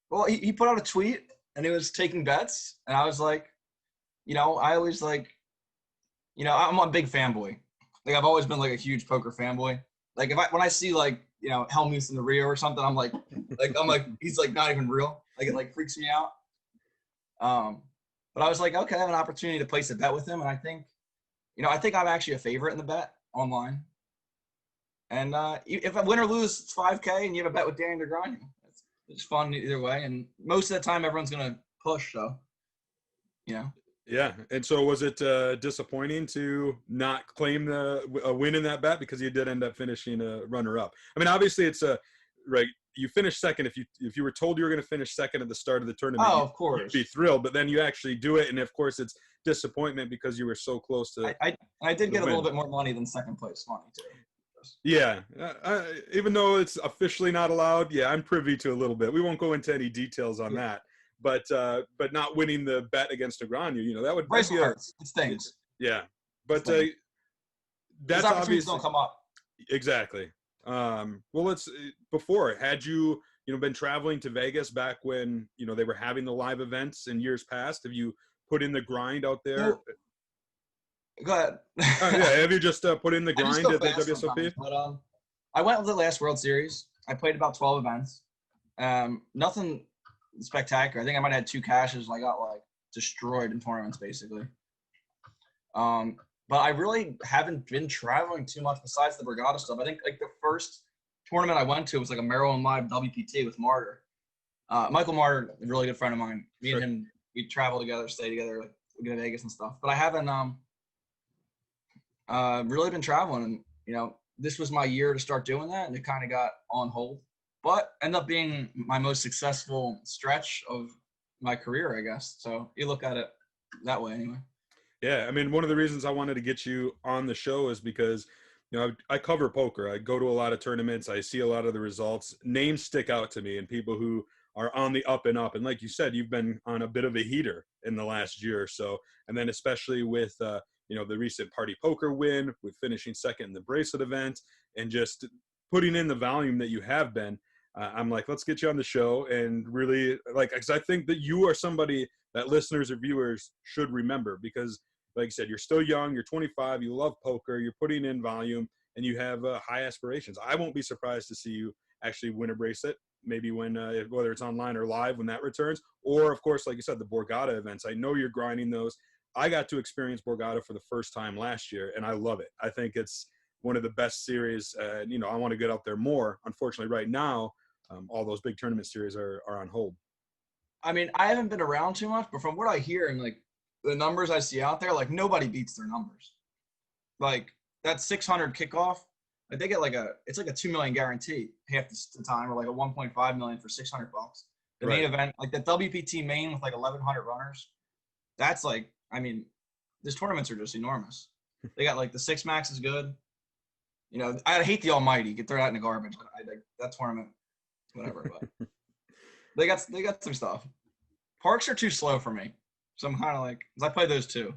Well, he put out a tweet, and it was taking bets, and I was like, I always like, I'm a big fanboy. Like I've always been like a huge poker fanboy. Like when I see like Helmuth in the Rio or something, I'm like he's like not even real. Like it like freaks me out. But I was like, okay, I have an opportunity to place a bet with him, and I think I'm actually a favorite in the bet online. And if I win or lose, it's $5K, and you have a bet with Daniel Negreanu. It's fun either way, and most of the time everyone's gonna push. So, Yeah, and so was it disappointing to not claim a win in that bet, because you did end up finishing a runner-up? I mean, obviously it's right. You finished second. If you were told you were going to finish second at the start of the tournament, of course, you'd be thrilled. But then you actually do it, and of course it's disappointment because you were so close to. I did get a little bit more money than second place money too. Yeah, even though it's officially not allowed, yeah, I'm privy to a little bit. We won't go into any details on that. But not winning the bet against Negreanu, that would be it stings. Yeah, but that's opportunities don't come up. Exactly. Well, before, had you been traveling to Vegas back when they were having the live events in years past? Have you put in the grind out there? Go ahead. Yeah, have you just put in the grind at the WSOP? But I went with the last World Series. I played about 12 events. Nothing spectacular. I think I might have had 2 cashes, and I got like destroyed in tournaments basically. But I really haven't been traveling too much besides the Borgata stuff. I think like the first tournament I went to was like a Maryland Live WPT with Martyr. Michael Martyr, a really good friend of mine. Me and him, we travel together, stay together, like we go to Vegas and stuff. But I haven't really been traveling, and this was my year to start doing that, and it kind of got on hold. But ended up being my most successful stretch of my career, I guess. So you look at it that way anyway. Yeah, I mean, one of the reasons I wanted to get you on the show is because, I cover poker. I go to a lot of tournaments. I see a lot of the results. Names stick out to me, and people who are on the up and up. And like you said, you've been on a bit of a heater in the last year or so. And then especially with, the recent Party Poker win with finishing second in the bracelet event and just putting in the volume that you have been. I'm like, let's get you on the show and really because I think that you are somebody that listeners or viewers should remember because, like I said, you're still young, you're 25, you love poker, you're putting in volume, and you have high aspirations. I won't be surprised to see you actually win a bracelet, maybe when, whether it's online or live when that returns, or of course, like you said, the Borgata events. I know you're grinding those. I got to experience Borgata for the first time last year, and I love it. I think it's one of the best series. I want to get out there more. Unfortunately, right now, all those big tournament series are on hold. I mean, I haven't been around too much, but from what I hear and the numbers I see out there, nobody beats their numbers. That 600 kickoff, they get it's a 2 million guarantee half the time, or a 1.5 million for $600. The main event, the WPT main with 1,100 runners, that's these tournaments are just enormous. They got the Six Max is good. I hate the Almighty, get thrown out in the garbage. That tournament, whatever. But they got some stuff. Parks are too slow for me, so I'm kind of because I play those too.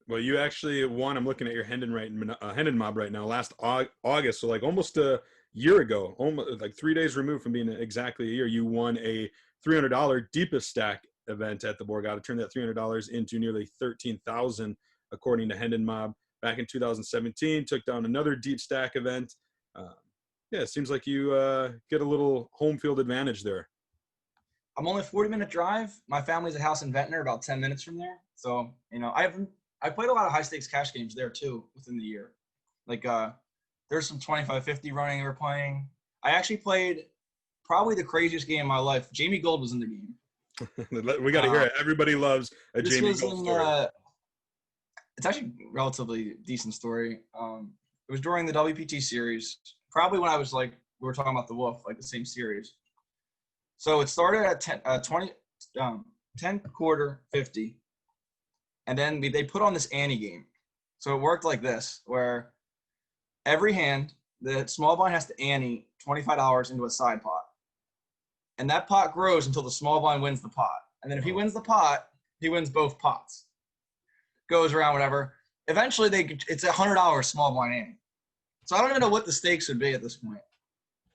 Well, you actually won. I'm looking at your Hendon Mob right now. Last August, so almost a year ago, almost 3 days removed from being exactly a year, you won a $300 deepest stack event at the Borgata. Turned that $300 into nearly $13,000, according to Hendon Mob. Back in 2017, took down another deep stack event. It seems like you get a little home field advantage there. I'm only a 40-minute drive. My family's a house in Ventnor, about 10 minutes from there. So, I played a lot of high-stakes cash games there, too, within the year. There's some 25-50 running we're playing. I actually played probably the craziest game of my life. Jamie Gold was in the game. We got to hear it. Everybody loves a Jamie Gold story. It's actually a relatively decent story. It was during the WPT series, probably when I was we were talking about the Wolf, the same series. So it started at 10 quarter 50. And then they put on this ante game. So it worked like this, where every hand, the small blind has to ante $25 into a side pot. And that pot grows until the small blind wins the pot. And then if he wins the pot, he wins both pots. Goes around, whatever. Eventually, it's $100 small blind ante. So I don't even know what the stakes would be at this point.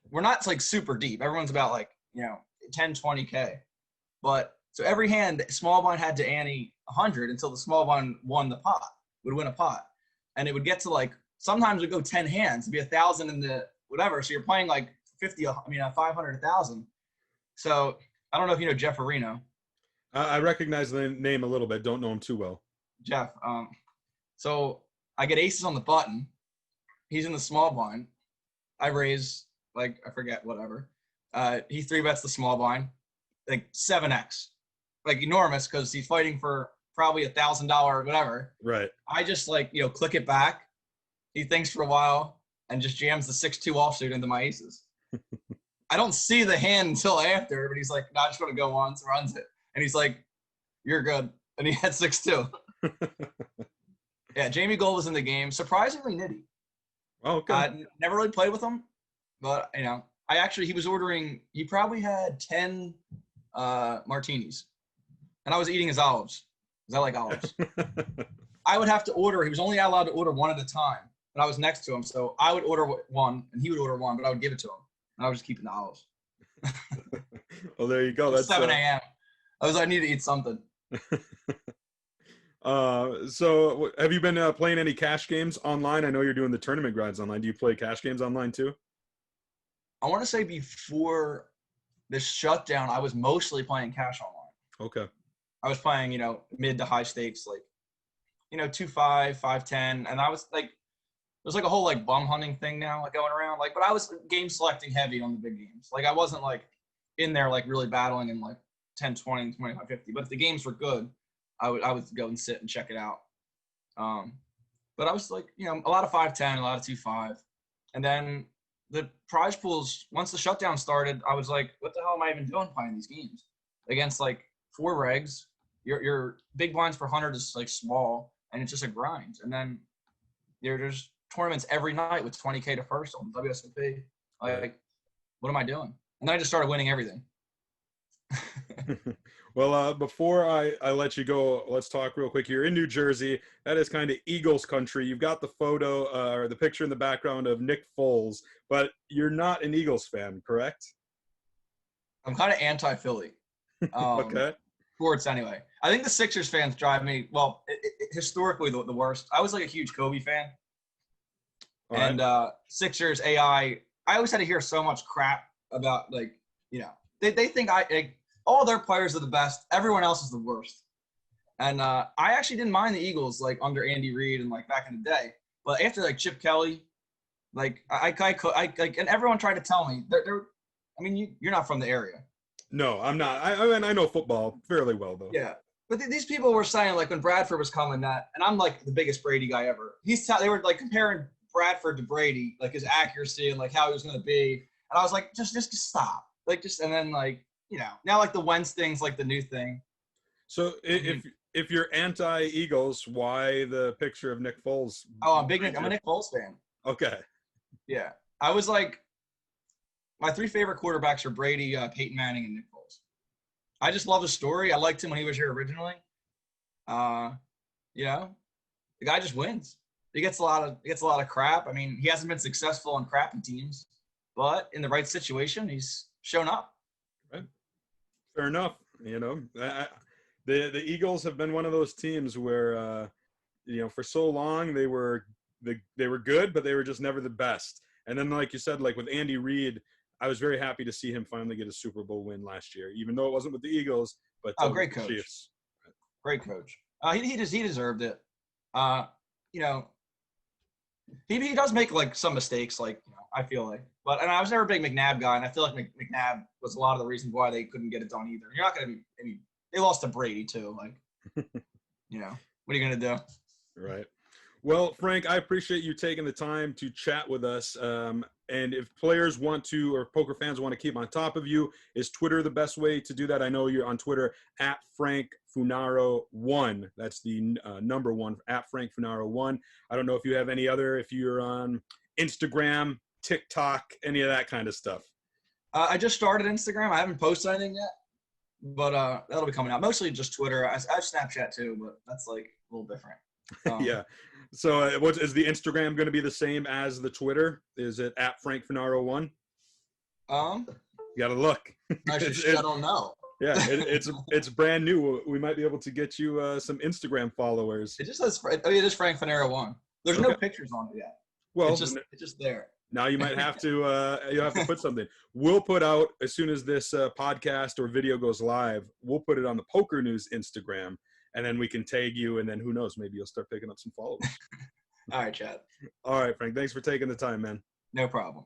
We're not super deep. Everyone's about 10, 20K. But so every hand, small blind had to ante 100 until the small blind would win a pot. And it would get to sometimes it would go 10 hands, it'd be 1,000 in the whatever. So you're playing 500, 1,000. So I don't know if you know Jeff Areno. I recognize the name a little bit. Don't know him too well. Jeff. So I get aces on the button. He's in the small blind. I raise I forget whatever. He 3-bets the small blind, 7x, enormous because he's fighting for probably $1,000 whatever. Right. I just click it back. He thinks for a while and just jams the 6-2 offsuit into my aces. I don't see the hand until after, but he's no, I just want to go once, runs it, and he's you're good, and he had 6-2. Yeah, Jamie Gold was in the game. Surprisingly nitty. Oh, okay. Never really played with him, but he was ordering. He probably had 10 martinis, and I was eating his olives because I like olives. I would have to order. He was only allowed to order one at a time, and I was next to him, so I would order one, and he would order one, but I would give it to him, and I was just keeping the olives. Well, there you go. That's 7 a.m. I need to eat something. So have you been playing any cash games online? I know you're doing the tournament grinds online. Do you play cash games online too? I want to say before this shutdown, I was mostly playing cash online. Okay. I was playing, mid to high stakes, 2-5, 5-10. And I was there's a whole bum hunting thing now going around. But I was game selecting heavy on the big games. I wasn't in there really battling in 10, 20, 25, 50. But if the games were good, I would go and sit and check it out. But I was a lot of 5-10, a lot of 2-5. And then the prize pools, once the shutdown started, I was what the hell am I even doing playing these games? Against 4 regs, your big blinds for 100 is small, and it's just a grind. And then there's tournaments every night with 20K to first on WSOP-E. What am I doing? And then I just started winning everything. Well, before I let you go, let's talk real quick. You're in New Jersey. That is kind of Eagles country. You've got the photo or the picture in the background of Nick Foles, but you're not an Eagles fan, correct? I'm kind of anti-Philly. Okay. Sports anyway. I think the Sixers fans drive me, well, historically the worst. I was like a huge Kobe fan. All and right. Sixers, AI, I always had to hear so much crap about, like, you know, they think all their players are the best. Everyone else is the worst. And I actually didn't mind the Eagles, like, under Andy Reid and, like, back in the day. But after, like, Chip Kelly, like, I like, and everyone tried to tell me, I mean, you're not from the area. No, I'm not. I know football fairly well, though. Yeah. But these people were saying, like, when Bradford was coming, and I'm, like, the biggest Brady guy ever. They were, like, comparing Bradford to Brady, like, his accuracy and, like, how he was going to be. And I was like, just stop. Like, and then, like, you know, now, like, the Wentz thing's, like, the new thing. So if you're anti-Eagles, why the picture of Nick Foles? Oh, I'm a Nick Foles fan. Okay. Yeah. I was, like, my 3 favorite quarterbacks are Brady, Peyton Manning, and Nick Foles. I just love the story. I liked him when he was here originally. You know, the guy just wins. He gets a lot of crap. I mean, he hasn't been successful on crappy teams, but in the right situation, he's shown up. Right. Fair enough. You know, the Eagles have been one of those teams where, you know, for so long they were good, but they were just never the best. And then, like you said, like with Andy Reid, I was very happy to see him finally get a Super Bowl win last year, even though it wasn't with the Eagles. But great coach. Chiefs. Great coach. He deserved it. You know, he does make, like, some mistakes, like, you know, I feel like. But I was never a big McNabb guy, and I feel like McNabb was a lot of the reason why they couldn't get it done either. You're not going to be – I mean, they lost to Brady too. Like, you know, what are you going to do? Right. Well, Frank, I appreciate you taking the time to chat with us. And if players want to, or poker fans want to keep on top of you, is Twitter the best way to do that? I know you're on Twitter at Frank Funaro 1. That's the number 1 at Frank Funaro 1. I don't know if you have any other, if you're on Instagram, TikTok, any of that kind of stuff. I just started Instagram. I haven't posted anything yet, but that'll be coming out. Mostly just Twitter. I have Snapchat too, but that's, like, a little different. Yeah. So is the Instagram going to be the same as the Twitter? Is it at Frank Funaro 1? You got to look. I don't know. Yeah, it's brand new. We might be able to get you some Instagram followers. It just says, it is Frank Funaro 1. There's no pictures on it yet. Well, it's just there. Now you might have to you'll have to put something. We'll put out, as soon as this podcast or video goes live, we'll put it on the PokerNews Instagram, and then we can tag you, and then who knows, maybe you'll start picking up some followers. All right, Chad. All right, Frank. Thanks for taking the time, man. No problem.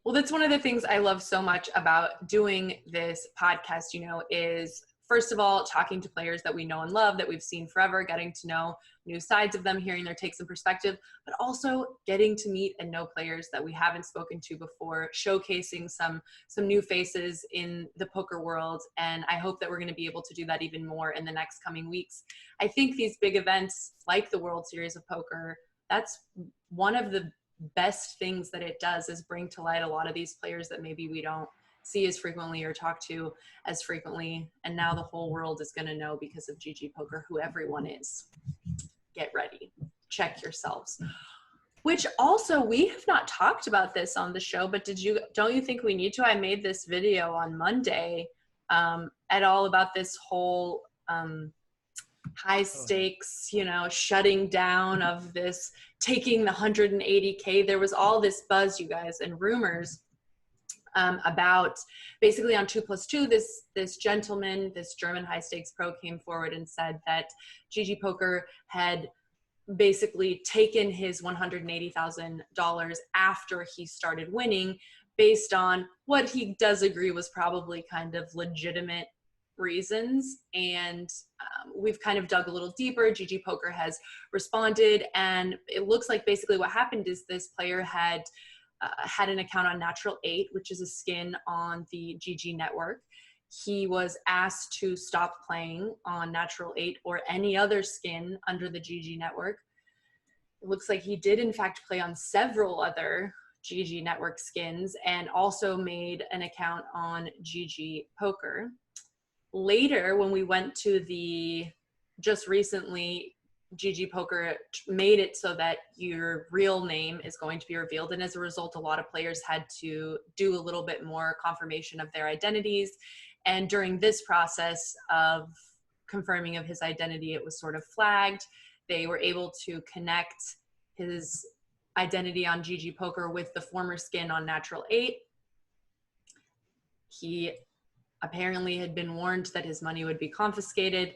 Well, that's one of the things I love so much about doing this podcast, you know, is first of all, talking to players that we know and love, that we've seen forever, getting to know new sides of them, hearing their takes and perspective, but also getting to meet and know players that we haven't spoken to before, showcasing some new faces in the poker world. And I hope that we're going to be able to do that even more in the next coming weeks. I think these big events like the World Series of Poker, that's one of the best things that it does, is bring to light a lot of these players that maybe we don't see as frequently or talk to as frequently. And now the whole world is going to know, because of GGpoker, who everyone is. Get ready. Check yourselves. Which also, we have not talked about this on the show, but don't you think we need to? I made this video on Monday at all about this whole high stakes, you know, shutting down of this, taking the 180K. There was all this buzz, you guys, and rumors about basically on 2+2, this gentleman, this German high stakes pro, came forward and said that GGpoker had basically taken his $180,000 after he started winning, based on what he does agree was probably kind of legitimate reasons. And we've kind of dug a little deeper. GGpoker has responded, and it looks like basically what happened is this player had an account on Natural 8, which is a skin on the GG network. He was asked to stop playing on Natural 8 or any other skin under the GG network. It looks like he did in fact play on several other GG Network skins and also made an account on GGpoker. Later, when we went to just recently, GGpoker made it so that your real name is going to be revealed. And as a result, a lot of players had to do a little bit more confirmation of their identities. And during this process of confirming of his identity, it was sort of flagged. They were able to connect his identity on GGpoker with the former skin on Natural 8. He apparently had been warned that his money would be confiscated.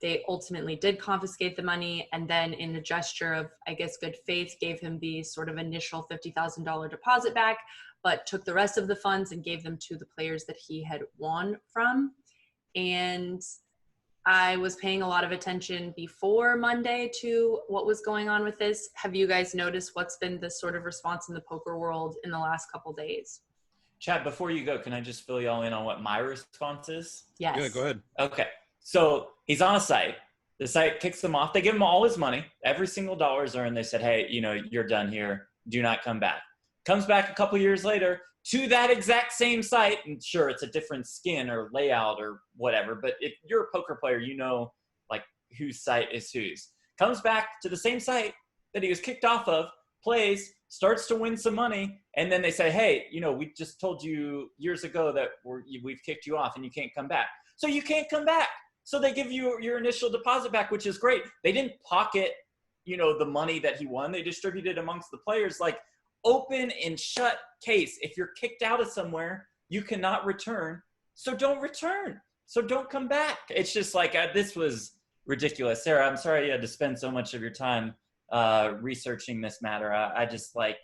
They ultimately did confiscate the money, and then in a gesture of, I guess, good faith, gave him the sort of initial $50,000 deposit back, but took the rest of the funds and gave them to the players that he had won from. And I was paying a lot of attention before Monday to what was going on with this. Have you guys noticed what's been the sort of response in the poker world in the last couple days? Chad, before you go, can I just fill y'all in on what my response is? Yes. Yeah, go ahead. Okay. So he's on a site. The site kicks him off. They give him all his money. Every single dollar is earned. They said, hey, you're done here. Do not come back. Comes back a couple years later to that exact same site. And sure, it's a different skin or layout or whatever. But if you're a poker player, like whose site is whose. Comes back to the same site that he was kicked off of, plays, starts to win some money. And then they say, hey, we just told you years ago that we've kicked you off and you can't come back. So you can't come back. So they give you your initial deposit back, which is great. They didn't pocket, the money that he won. They distributed amongst the players. Like, open and shut case. If you're kicked out of somewhere, you cannot return. So don't return. So don't come back. It's just like, this was ridiculous. Sarah, I'm sorry you had to spend so much of your time researching this matter. I just like,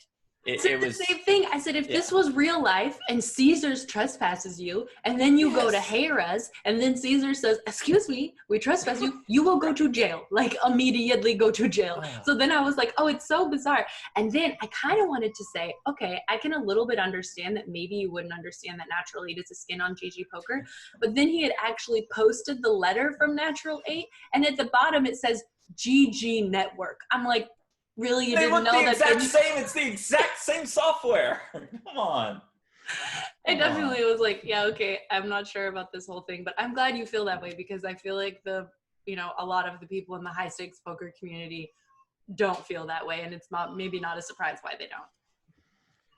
it was the same thing. I said, if this was real life and Caesars trespasses you, and then you go to Harrah's, and then Caesar says, excuse me, we trespass you, you will go to jail. Like, immediately go to jail. So then I was like, oh, it's so bizarre. And then I kind of wanted to say, okay, I can a little bit understand that maybe you wouldn't understand that Natural 8 is a skin on GGpoker. But then he had actually posted the letter from Natural 8, and at the bottom it says GG Network. I'm like, really? You didn't know that? It's the exact same software. Come on. I definitely was like, yeah, okay, I'm not sure about this whole thing, but I'm glad you feel that way, because I feel like a lot of the people in the high stakes poker community don't feel that way, and it's maybe not a surprise why they don't.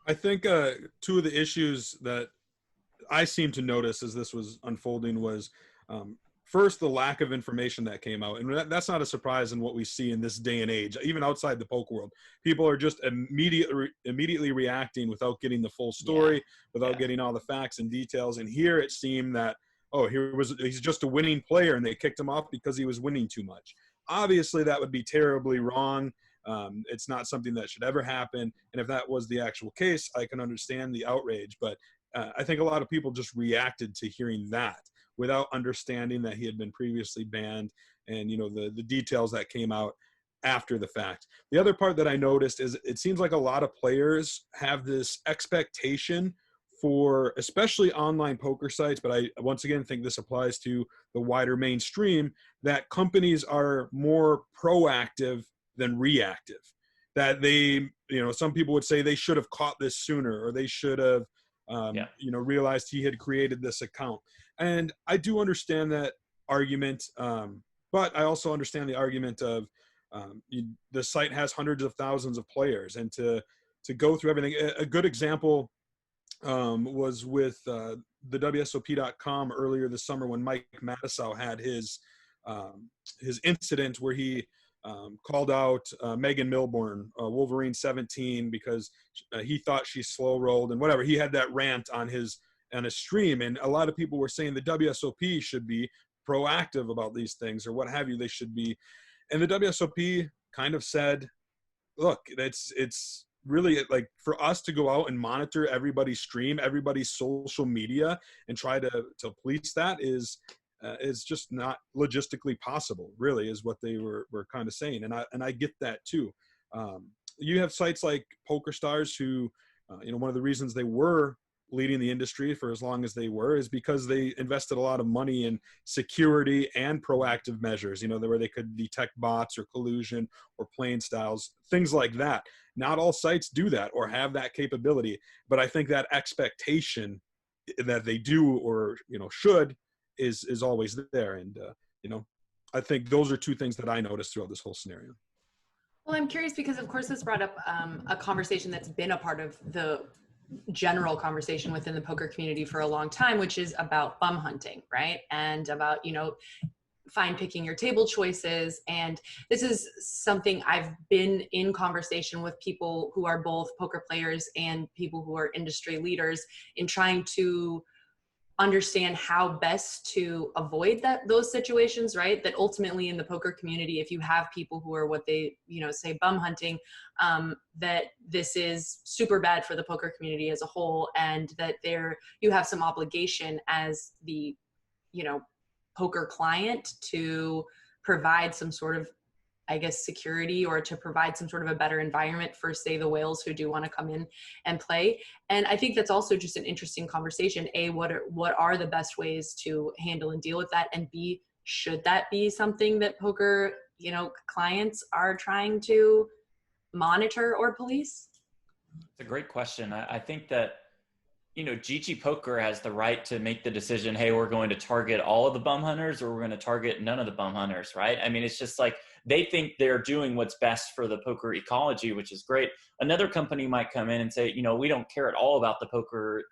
I think two of the issues that I seemed to notice as this was unfolding was first, the lack of information that came out. And that's not a surprise in what we see in this day and age, even outside the poker world. People are just immediately reacting without getting the full story, without getting all the facts and details. And here it seemed that, he's just a winning player and they kicked him off because he was winning too much. Obviously, that would be terribly wrong. It's not something that should ever happen. And if that was the actual case, I can understand the outrage. But I think a lot of people just reacted to hearing that, without understanding that he had been previously banned and, the details that came out after the fact. The other part that I noticed is it seems like a lot of players have this expectation for, especially online poker sites, but I once again think this applies to the wider mainstream, that companies are more proactive than reactive. That they, some people would say they should have caught this sooner, or they should have, realized he had created this account. And I do understand that argument, but I also understand the argument of the site has hundreds of thousands of players, and to go through everything. A good example was with the WSOP.com earlier this summer when Mike Matisow had his incident where he called out Megan Milbourne, Wolverine 17, because he thought she slow rolled and whatever. He had that rant on his stream, and a lot of people were saying the WSOP should be proactive about these things, or what have you. They should be, and the WSOP kind of said, look, it's really like for us to go out and monitor everybody's stream, everybody's social media, and try to police that is just not logistically possible, really, is what they were kind of saying. And I get that too. You have sites like PokerStars who, one of the reasons they were leading the industry for as long as they were is because they invested a lot of money in security and proactive measures, where they could detect bots or collusion or playing styles, things like that. Not all sites do that or have that capability, but I think that expectation that they do or, should is always there. And, I think those are two things that I noticed throughout this whole scenario. Well, I'm curious because, of course, this brought up a conversation that's been a part of the general conversation within the poker community for a long time, which is about bum hunting, right? And about, fine picking your table choices. And this is something I've been in conversation with people who are both poker players and people who are industry leaders in trying to understand how best to avoid those situations, right? That ultimately in the poker community, if you have people who are what they, say bum hunting, that this is super bad for the poker community as a whole, and that you have some obligation as the, poker client to provide some sort of, I guess, security, or to provide some sort of a better environment for, say, the whales who do want to come in and play. And I think that's also just an interesting conversation. A, what are the best ways to handle and deal with that? And B, should that be something that poker, clients are trying to monitor or police? It's a great question. I think that, GGpoker has the right to make the decision, hey, we're going to target all of the bum hunters or we're going to target none of the bum hunters, right? I mean, it's just like they think they're doing what's best for the poker ecology, which is great. Another company might come in and say, we don't care at all about the poker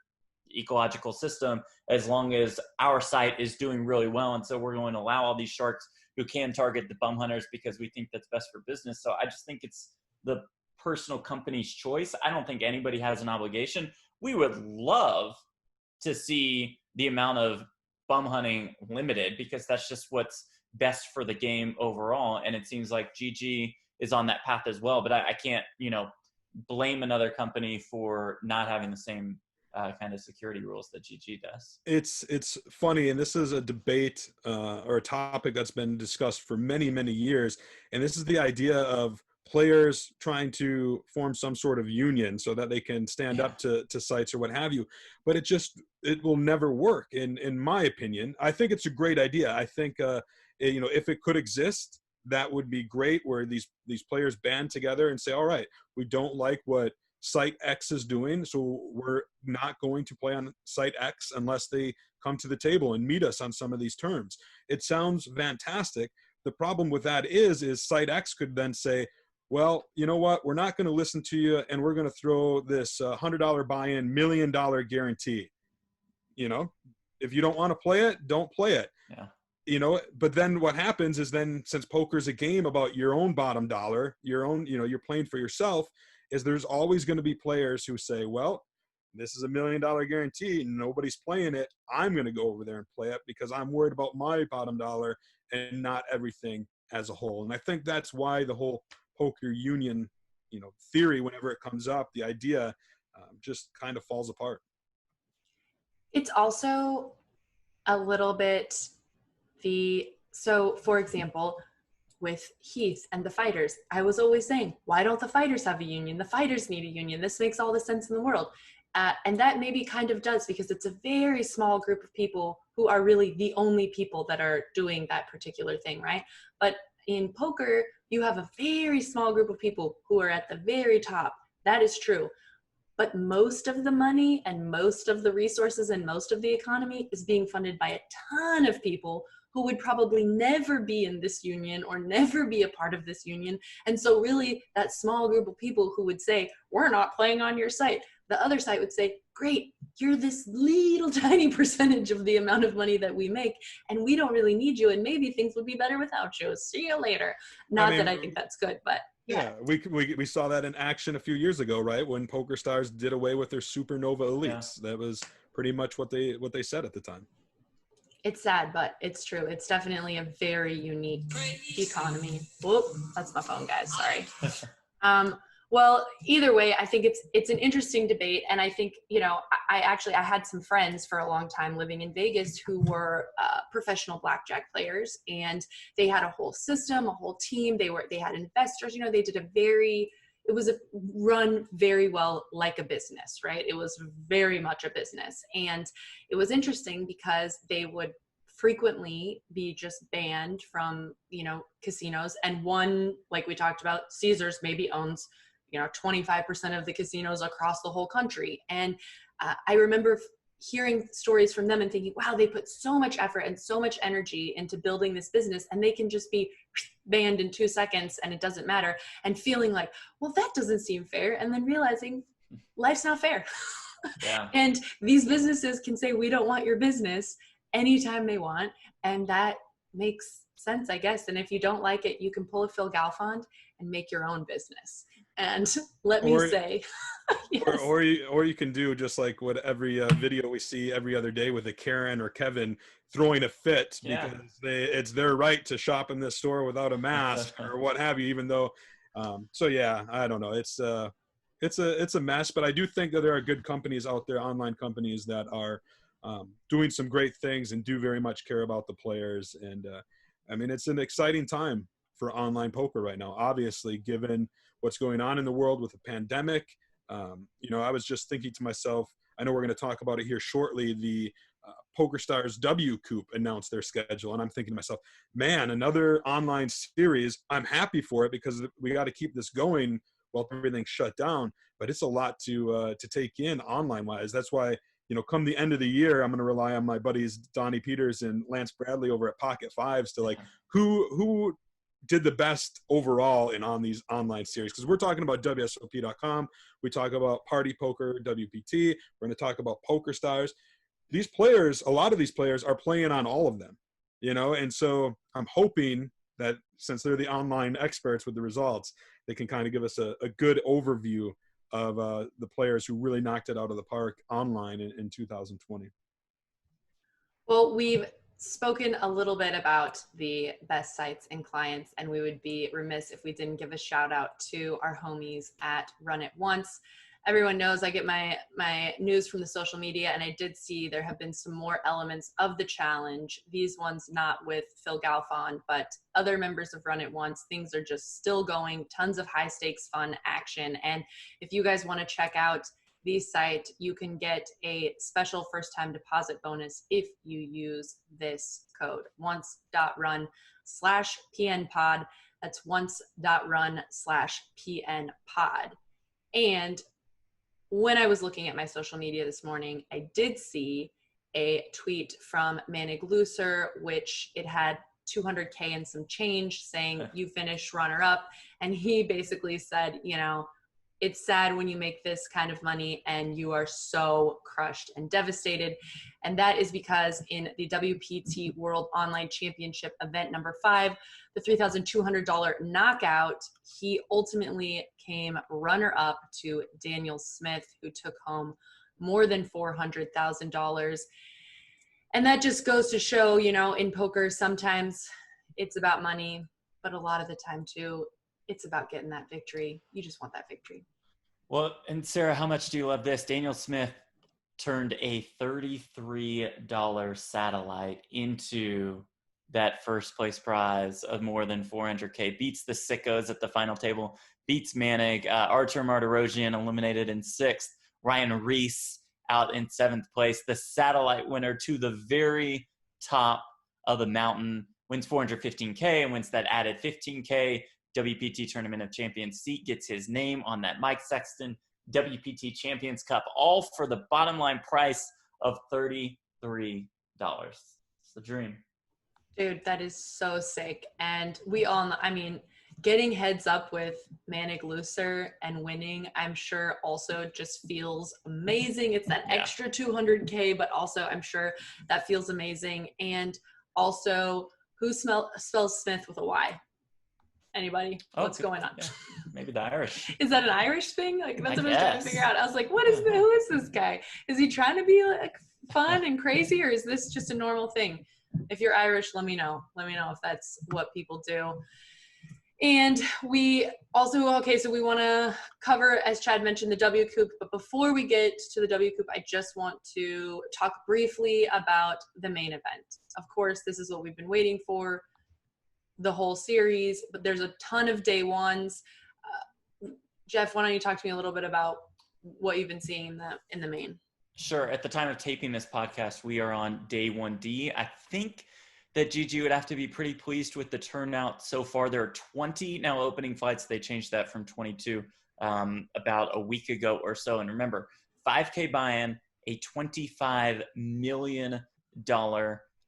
ecological system as long as our site is doing really well. And so we're going to allow all these sharks who can target the bum hunters because we think that's best for business. So I just think it's the personal company's choice. I don't think anybody has an obligation. We would love to see the amount of bum hunting limited because that's just what's best for the game overall. And it seems like GG is on that path as well, but I can't, blame another company for not having the same kind of security rules that GG does. It's funny, and this is a debate or a topic that's been discussed for many, many years. And this is the idea of players trying to form some sort of union so that they can stand up to sites or what have you. But it will never work in my opinion. I think it's a great idea. I think, if it could exist, that would be great, where these players band together and say, all right, we don't like what site X is doing, so we're not going to play on site X unless they come to the table and meet us on some of these terms. It sounds fantastic. The problem with that is site X could then say, well, you know what, we're not going to listen to you, and we're going to throw this $100 buy-in, $1 million guarantee. If you don't want to play it, don't play it. Yeah. But then what happens is then, since poker's a game about your own bottom dollar, your own, you're playing for yourself, is there's always going to be players who say, well, this is $1 million guarantee, nobody's playing it, I'm going to go over there and play it because I'm worried about my bottom dollar and not everything as a whole. And I think that's why the whole poker union, theory, whenever it comes up, the idea just kind of falls apart. It's also a little bit so for example, with Heath and the fighters, I was always saying, why don't the fighters have a union? The fighters need a union. This makes all the sense in the world. And that maybe kind of does, because it's a very small group of people who are really the only people that are doing that particular thing, right? But in poker, you have a very small group of people who are at the very top. That is true. But most of the money and most of the resources and most of the economy is being funded by a ton of people who would probably never be in this union or never be a part of this union. And so really that small group of people who would say, we're not playing on your site, the other site would say, great, you're this little tiny percentage of the amount of money that we make, and we don't really need you, and maybe things would be better without you. See you later. Not that I think that's good, but yeah. We saw that in action a few years ago, right? When PokerStars did away with their Supernova Elites. Yeah. That was pretty much what they said at the time. It's sad, but it's true. It's definitely a very unique economy. Whoop, that's my phone, guys. Sorry. Well, either way, I think it's an interesting debate. And I think, I had some friends for a long time living in Vegas who were professional blackjack players, and they had a whole system, a whole team. They had investors, they did a very, it was run very well like a business, right? It was very much a business. And it was interesting because they would frequently be just banned from, casinos. And one, like we talked about, Caesars maybe owns, 25% of the casinos across the whole country. And I remember hearing stories from them and thinking, wow, they put so much effort and so much energy into building this business, and they can just be banned in 2 seconds and it doesn't matter, and feeling like, well, that doesn't seem fair. And then realizing life's not fair. Yeah. And these businesses can say, we don't want your business anytime they want. And that makes sense, I guess. And if you don't like it, you can pull a Phil Galfond and make your own business. And let me say, yes. or you can do just like what every video we see every other day with a Karen or Kevin throwing a fit because it's their right to shop in this store without a mask or what have you, even though, so yeah, I don't know. It's a mess, but I do think that there are good companies out there, online companies that are doing some great things and do very much care about the players. And I mean, it's an exciting time for online poker right now, obviously, given what's going on in the world with the pandemic. I was just thinking to myself, I know we're going to talk about it here shortly. The PokerStars WCOOP announced their schedule, and I'm thinking to myself, man, another online series. I'm happy for it because we got to keep this going while everything's shut down. But it's a lot to take in online wise. That's why, come the end of the year, I'm going to rely on my buddies Donnie Peters and Lance Bradley over at Pocket Fives to like who did the best overall on these online series, because we're talking about WSOP.com. We talk about Party Poker, WPT. We're going to talk about PokerStars. These players, a lot of these players are playing on all of them, and so I'm hoping that since they're the online experts with the results, they can kind of give us a good overview of the players who really knocked it out of the park online in 2020. Well, we've spoken a little bit about the best sites and clients, and we would be remiss if we didn't give a shout out to our homies at Run It Once. Everyone knows I get my news from the social media, and I did see there have been some more elements of the challenge. These ones not with Phil Galfond, but other members of Run It Once. Things are just still going, tons of high stakes fun action. And if you guys want to check out the site, you can get a special first time deposit bonus if you use this code, once.run/PNPod. That's once.run/PNPod. And when I was looking at my social media this morning, I did see a tweet from Manig Loeser, which it had 200K and some change, saying you finished runner up. And he basically said, it's sad when you make this kind of money and you are so crushed and devastated. And that is because in the WPT World Online Championship event number 5, the $3,200 knockout, he ultimately came runner up to Daniel Smith, who took home more than $400,000. And that just goes to show, in poker, sometimes it's about money, but a lot of the time too, it's about getting that victory. You just want that victory. Well, and Sarah, how much do you love this? Daniel Smith turned a $33 satellite into that first place prize of more than 400K, beats the sickos at the final table, beats Manig, Artur Martirosyan eliminated in 6th, Ryan Reese out in 7th place, the satellite winner to the very top of the mountain, wins 415K and wins that added 15K WPT Tournament of Champions seat, gets his name on that Mike Sexton WPT Champions Cup, all for the bottom line price of $33. It's the dream. Dude, that is so sick. And we all know, getting heads up with Manig Loeser and winning, I'm sure also just feels amazing. It's that extra 200K, but also I'm sure that feels amazing. And also, who spells Smith with a Y? Anybody? What's going on? Yeah. Maybe the Irish. Is that an Irish thing? Like, that's what I was trying to figure out. I was like, who is this guy? Is he trying to be like fun and crazy, or is this just a normal thing? If you're Irish, let me know. Let me know if that's what people do. And we also, so we want to cover, as Chad mentioned, the WCOOP. But before we get to the WCOOP, I just want to talk briefly about the main event. Of course, this is what we've been waiting for the whole series, but there's a ton of day ones. Jeff, why don't you talk to me a little bit about what you've been seeing in the main? Sure. At the time of taping this podcast, we are on day 1D. I think that GG would have to be pretty pleased with the turnout so far. There are 20 now opening flights. They changed that from 22 about a week ago or so. And remember, 5K buy-in, a $25 million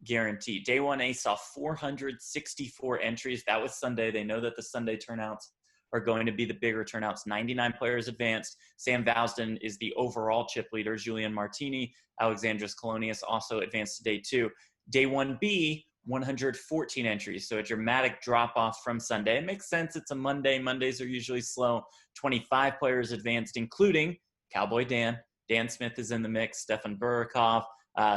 guarantee. Day 1A saw 464 entries. That was Sunday. They know that the Sunday turnouts are going to be the bigger turnouts. 99 players advanced. Sam Vousden is the overall chip leader. Julian Martini, Alexandros Kolonius also advanced to day 2. Day 1B, 114 entries. So a dramatic drop off from Sunday. It makes sense. It's a Monday. Mondays are usually slow. 25 players advanced, including Cowboy Dan. Dan Smith is in the mix. Stefan Burkhoff,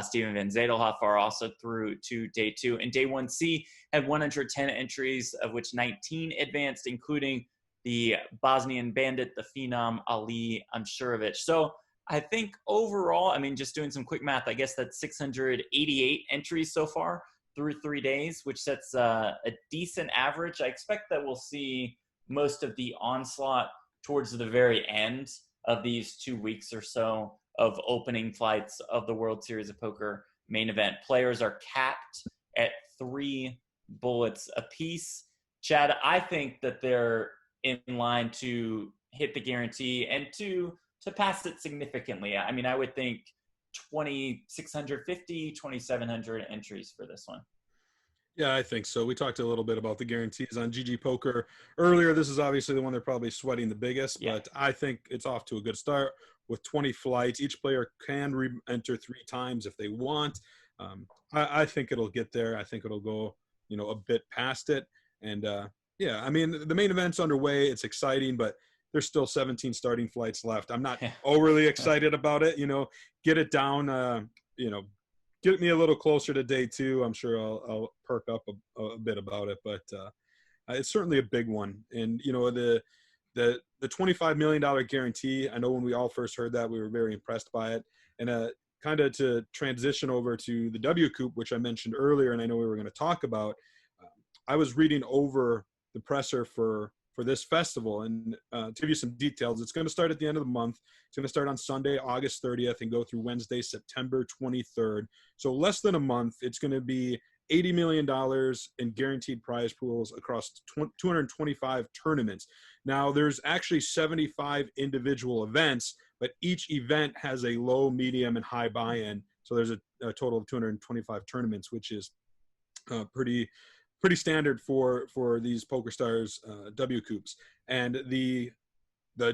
Steven Van Zadelhoff are also through to day 2. And day 1C had 110 entries, of which 19 advanced, including the Bosnian bandit, the phenom Ali Amshurovic. So I think overall, I mean, just doing some quick math, I guess that's 688 entries so far through 3 days, which sets a decent average. I expect that we'll see most of the onslaught towards the very end of these 2 weeks or so of opening flights of the World Series of Poker main event. Players are capped at 3 bullets apiece. Chad, I think that they're in line to hit the guarantee and to pass it significantly. I mean, I would think 2,650, 2,700 entries for this one. Yeah, I think so. We talked a little bit about the guarantees on GGpoker earlier. This is obviously the one they're probably sweating the biggest, but I think it's off to a good start with 20 flights. Each player can re-enter 3 times if they want. I think it'll get there. I think it'll go, a bit past it. And yeah, I mean, the main event's underway. It's exciting, but there's still 17 starting flights left. I'm not overly excited about it. Get it down, get me a little closer to day 2. I'm sure I'll perk up a bit about it, but it's certainly a big one. And, the $25 million guarantee, I know when we all first heard that, we were very impressed by it. And kind of to transition over to the WCOOP, which I mentioned earlier, and I know we were going to talk about, I was reading over the presser for this festival, and to give you some details, it's going to start at the end of the month. It's going to start on Sunday, August 30th, and go through Wednesday, September 23rd. So less than a month. It's going to be $80 million in guaranteed prize pools across 225 tournaments. Now, there's actually 75 individual events, but each event has a low, medium, and high buy-in. So there's a total of 225 tournaments, which is pretty standard for these PokerStars WCOOPs. And the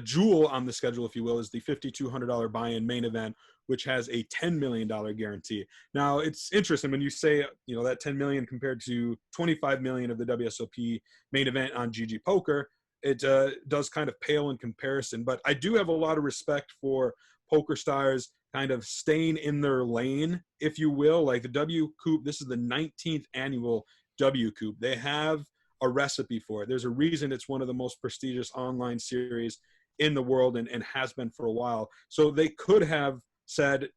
jewel on the schedule, if you will, is the $5,200 buy-in main event, which has a $10 million guarantee. Now, it's interesting when you say, that $10 million compared to $25 million of the WSOP main event on GGpoker, it does kind of pale in comparison. But I do have a lot of respect for PokerStars kind of staying in their lane, if you will. Like the WCOOP, this is the 19th annual WCOOP. They have a recipe for it. There's a reason it's one of the most prestigious online series in the world and has been for a while. So they could have said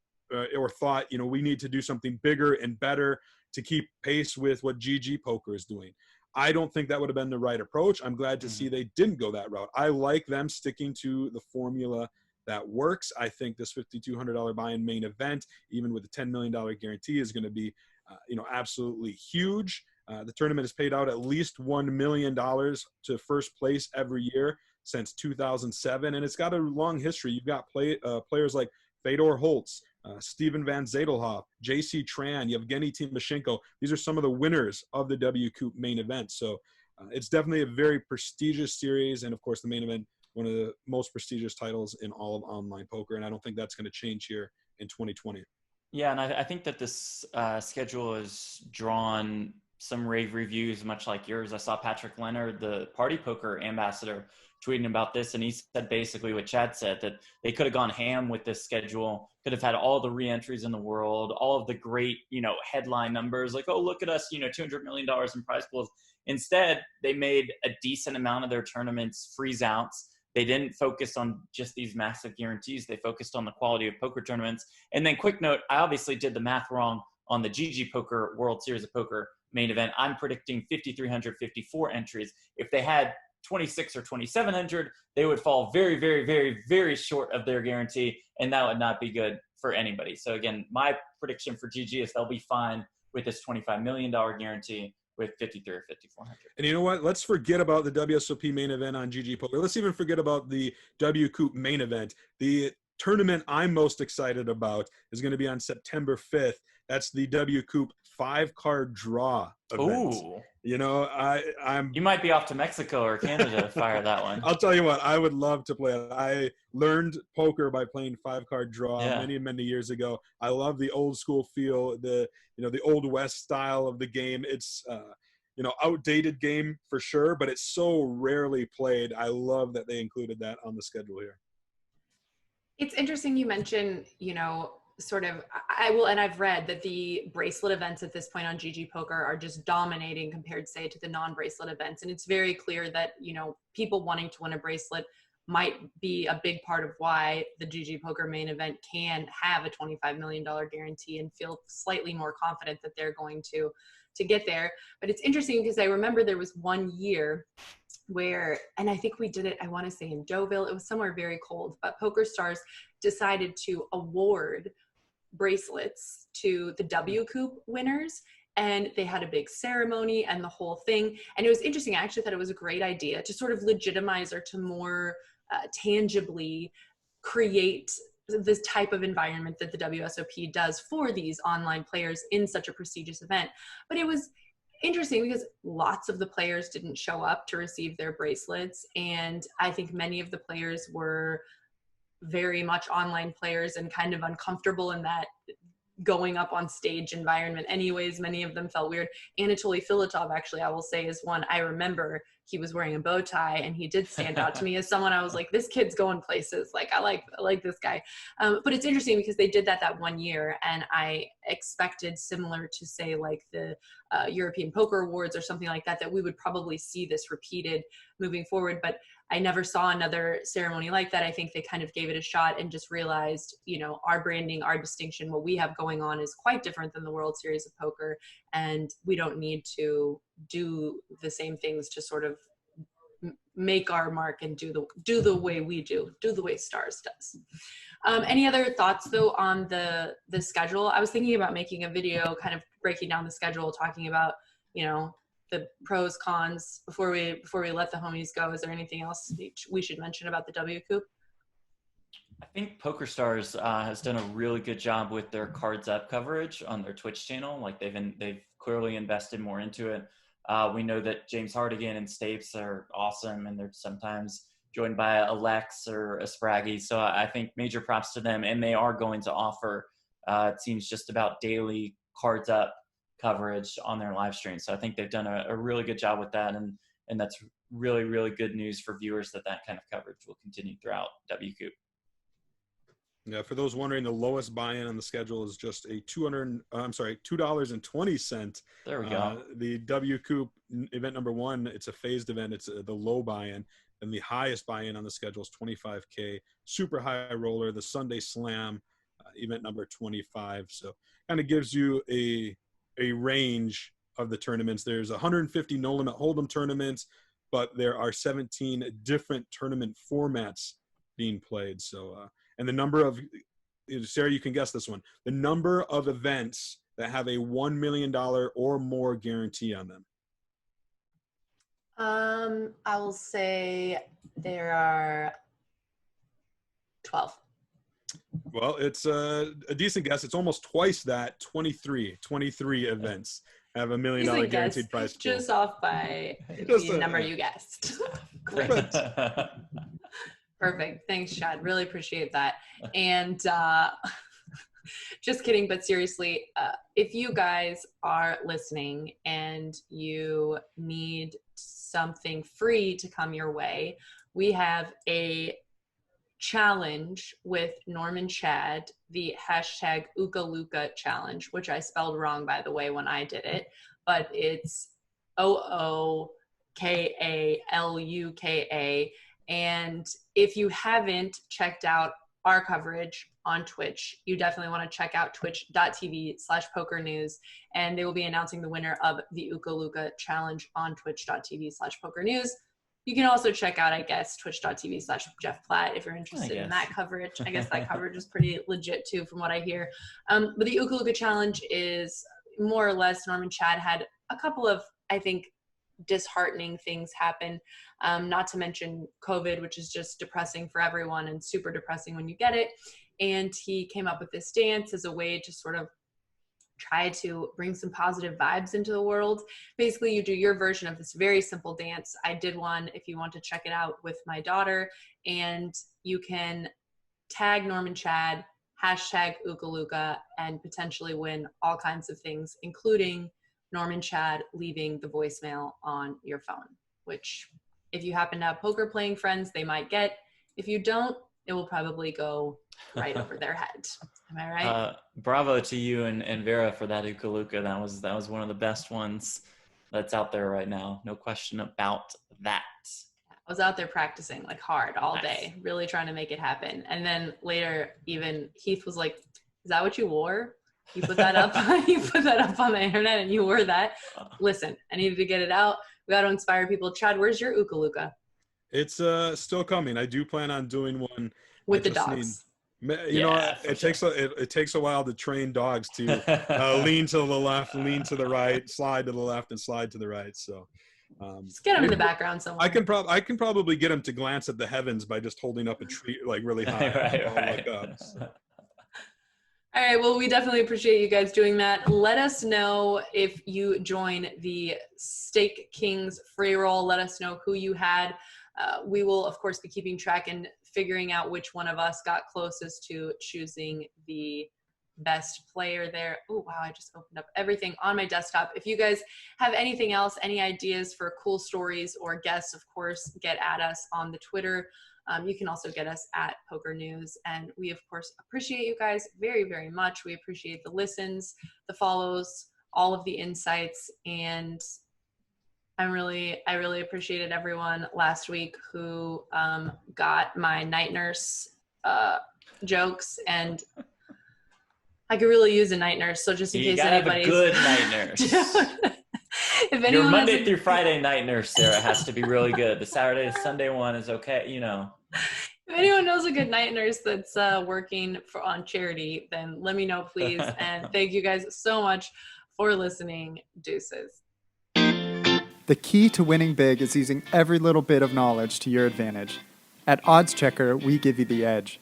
or thought, we need to do something bigger and better to keep pace with what GGpoker is doing. I don't think that would have been the right approach. I'm glad to see they didn't go that route. I like them sticking to the formula that works. I think this $5,200 buy-in main event, even with a $10 million guarantee, is going to be, absolutely huge. The tournament has paid out at least $1 million to first place every year since 2007, and it's got a long history. You've got players like Fedor Holtz, Steven Van Zadelhoff, J.C. Tran, Yevgeny Timoshenko. These are some of the winners of the WCOOP main event. So it's definitely a very prestigious series, and of course the main event, one of the most prestigious titles in all of online poker, and I don't think that's going to change here in 2020. Yeah, and I think that this schedule has drawn some rave reviews, much like yours. I saw Patrick Leonard, the Party Poker ambassador, tweeting about this, and he said basically what Chad said, that they could have gone ham with this schedule, could have had all the re-entries in the world, all of the great, headline numbers, like, oh, look at us, $200 million in prize pools. Instead, they made a decent amount of their tournaments freeze outs. They didn't focus on just these massive guarantees. They focused on the quality of poker tournaments. And then quick note, I obviously did the math wrong on the GGpoker World Series of Poker main event. I'm predicting 5,354 entries. If they had 26 or 2,700, they would fall very, very, very, very short of their guarantee, and that would not be good for anybody. So again, my prediction for GG is they'll be fine with this $25 million guarantee with 53 or 5,400. And you know what? Let's forget about the WSOP main event on GGpoker. Let's even forget about the WCOOP main event. The tournament I'm most excited about is going to be on September 5th. That's the WCOOP 5-card draw event. Ooh. You know, You might be off to Mexico or Canada to fire that one. I'll tell you what, I would love to play it. I learned poker by playing 5-card draw many, many years ago. I love the old school feel, the old West style of the game. It's outdated game for sure, but it's so rarely played. I love that they included that on the schedule here. It's interesting you mentioned, sort of, and I've read that the bracelet events at this point on GGpoker are just dominating compared, say, to the non-bracelet events. And it's very clear that, people wanting to win a bracelet might be a big part of why the GGpoker main event can have a $25 million guarantee and feel slightly more confident that they're going to get there. But it's interesting because I remember there was one year where, and I think we did it, I want to say in Deauville, it was somewhere very cold, but PokerStars decided to award bracelets to the WCOOP winners, and they had a big ceremony and the whole thing. And it was interesting. I actually thought it was a great idea to sort of legitimize or to more tangibly create this type of environment that the WSOP does for these online players in such a prestigious event. But it was interesting because lots of the players didn't show up to receive their bracelets. And I think many of the players were very much online players and kind of uncomfortable in that going up on stage environment. Anyways, many of them felt weird. Anatoly Filatov, actually, I will say, is one. I remember he was wearing a bow tie and he did stand out to me as someone I was like, this kid's going places. Like, I like this guy. But it's interesting because they did that one year, and I expected, similar to, say, like the European Poker Awards or something like that, that we would probably see this repeated moving forward. But I never saw another ceremony like that. I think they kind of gave it a shot and just realized, our branding, our distinction, what we have going on is quite different than the World Series of Poker. And we don't need to do the same things to sort of make our mark and do the way we do the way Stars does. Any other thoughts though on the schedule? I was thinking about making a video kind of breaking down the schedule, talking about, the pros, cons before we let the homies go. Is there anything else we should mention about the WCOOP? I think PokerStars has done a really good job with their Cards Up coverage on their Twitch channel. Like they've clearly invested more into it. We know that James Hardigan and Stapes are awesome, and they're sometimes joined by a Lex or a Spraggy. So I think major props to them, and they are going to offer, it seems, just about daily Cards Up coverage on their live stream. So I think they've done a really good job with that, and that's really, really good news for viewers that kind of coverage will continue throughout WCOOP. Yeah, for those wondering, the lowest buy-in on the schedule is just a $2.20. There we go. The WCOOP event number 1, it's a phased event. It's the low buy-in, and the highest buy-in on the schedule is $25K. Super high roller, the Sunday Slam, event number 25. So kind of gives you a range of the tournaments. There's 150 no limit hold'em tournaments, but there are 17 different tournament formats being played. So and the number of, Sarah, you can guess this one, the number of events that have a $1 million or more guarantee on them. I will say there are 12. Well, it's a decent guess. It's almost twice that. 23 events have $1 million guaranteed prize pool. Just off by the number you guessed. Great. Perfect. Thanks, Chad. Really appreciate that. And just kidding, but seriously, if you guys are listening and you need something free to come your way, we have a challenge with Norm and Chad, the hashtag Ookaluka challenge, which I spelled wrong, by the way, when I did it, but it's OOKALUKA. And if you haven't checked out our coverage on Twitch, you definitely want to check out twitch.tv/PokerNews, and they will be announcing the winner of the Ookaluka challenge on twitch.tv/PokerNews. You can also check out, I guess, twitch.tv/Jeff Platt if you're interested in that coverage. I guess that coverage is pretty legit too, from what I hear. But the Ooka Looka Challenge is more or less, Norman Chad had a couple of, I think, disheartening things happen. Not to mention COVID, which is just depressing for everyone and super depressing when you get it. And he came up with this dance as a way to sort of try to bring some positive vibes into the world. Basically, you do your version of this very simple dance. I did one, if you want to check it out, with my daughter, and you can tag Norman Chad, hashtag Ooka Looka, and potentially win all kinds of things, including Norman Chad leaving the voicemail on your phone, which if you happen to have poker playing friends, they might get. If you don't, it will probably go right over their head. Am I right? Bravo to you and Vera for that Ooka Looka. That was one of the best ones that's out there right now. No question about that. I was out there practicing like hard all day, really trying to make it happen. And then later, even Heath was like, "Is that what you wore? You put that up? You put that up on the internet and you wore that?" Listen, I needed to get it out. We got to inspire people. Chad, where's your Ooka Looka? It's still coming. I do plan on doing one with the dogs. It takes a while to train dogs to lean to the left, lean to the right, slide to the left, and slide to the right. So just get them in the background somewhere. I can probably get them to glance at the heavens by just holding up a tree like really high. right. Look up, so. All right. Well, we definitely appreciate you guys doing that. Let us know if you join the Stake Kings free roll. Let us know who you had. We will, of course, be keeping track and figuring out which one of us got closest to choosing the best player there. Oh, wow. I just opened up everything on my desktop. If you guys have anything else, any ideas for cool stories or guests, of course, get at us on the Twitter. You can also get us at PokerNews. And we, of course, appreciate you guys very, very much. We appreciate the listens, the follows, all of the insights. And I really appreciated everyone last week who got my night nurse jokes, and I could really use a night nurse. So just in case anybody's have a good night nurse. If your Monday through Friday night nurse, Sarah, has to be really good. The Saturday to Sunday one is okay, you know. If anyone knows a good night nurse that's working on charity, then let me know, please. And thank you guys so much for listening. Deuces. The key to winning big is using every little bit of knowledge to your advantage. At Oddschecker, we give you the edge.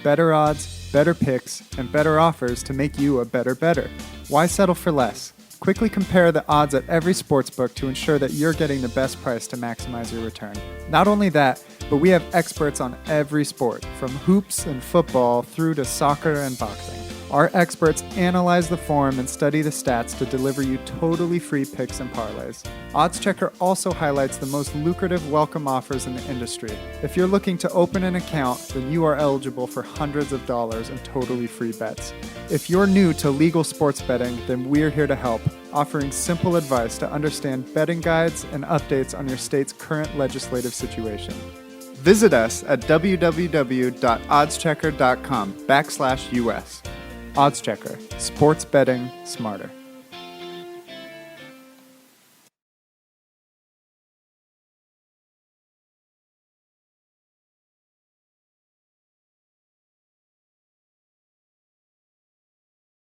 Better odds, better picks, and better offers to make you a better bettor. Why settle for less? Quickly compare the odds at every sportsbook to ensure that you're getting the best price to maximize your return. Not only that, but we have experts on every sport, from hoops and football through to soccer and boxing. Our experts analyze the form and study the stats to deliver you totally free picks and parlays. Oddschecker also highlights the most lucrative welcome offers in the industry. If you're looking to open an account, then you are eligible for hundreds of dollars in totally free bets. If you're new to legal sports betting, then we're here to help, offering simple advice to understand betting guides and updates on your state's current legislative situation. Visit us at www.oddschecker.com/US. Oddschecker, sports betting smarter.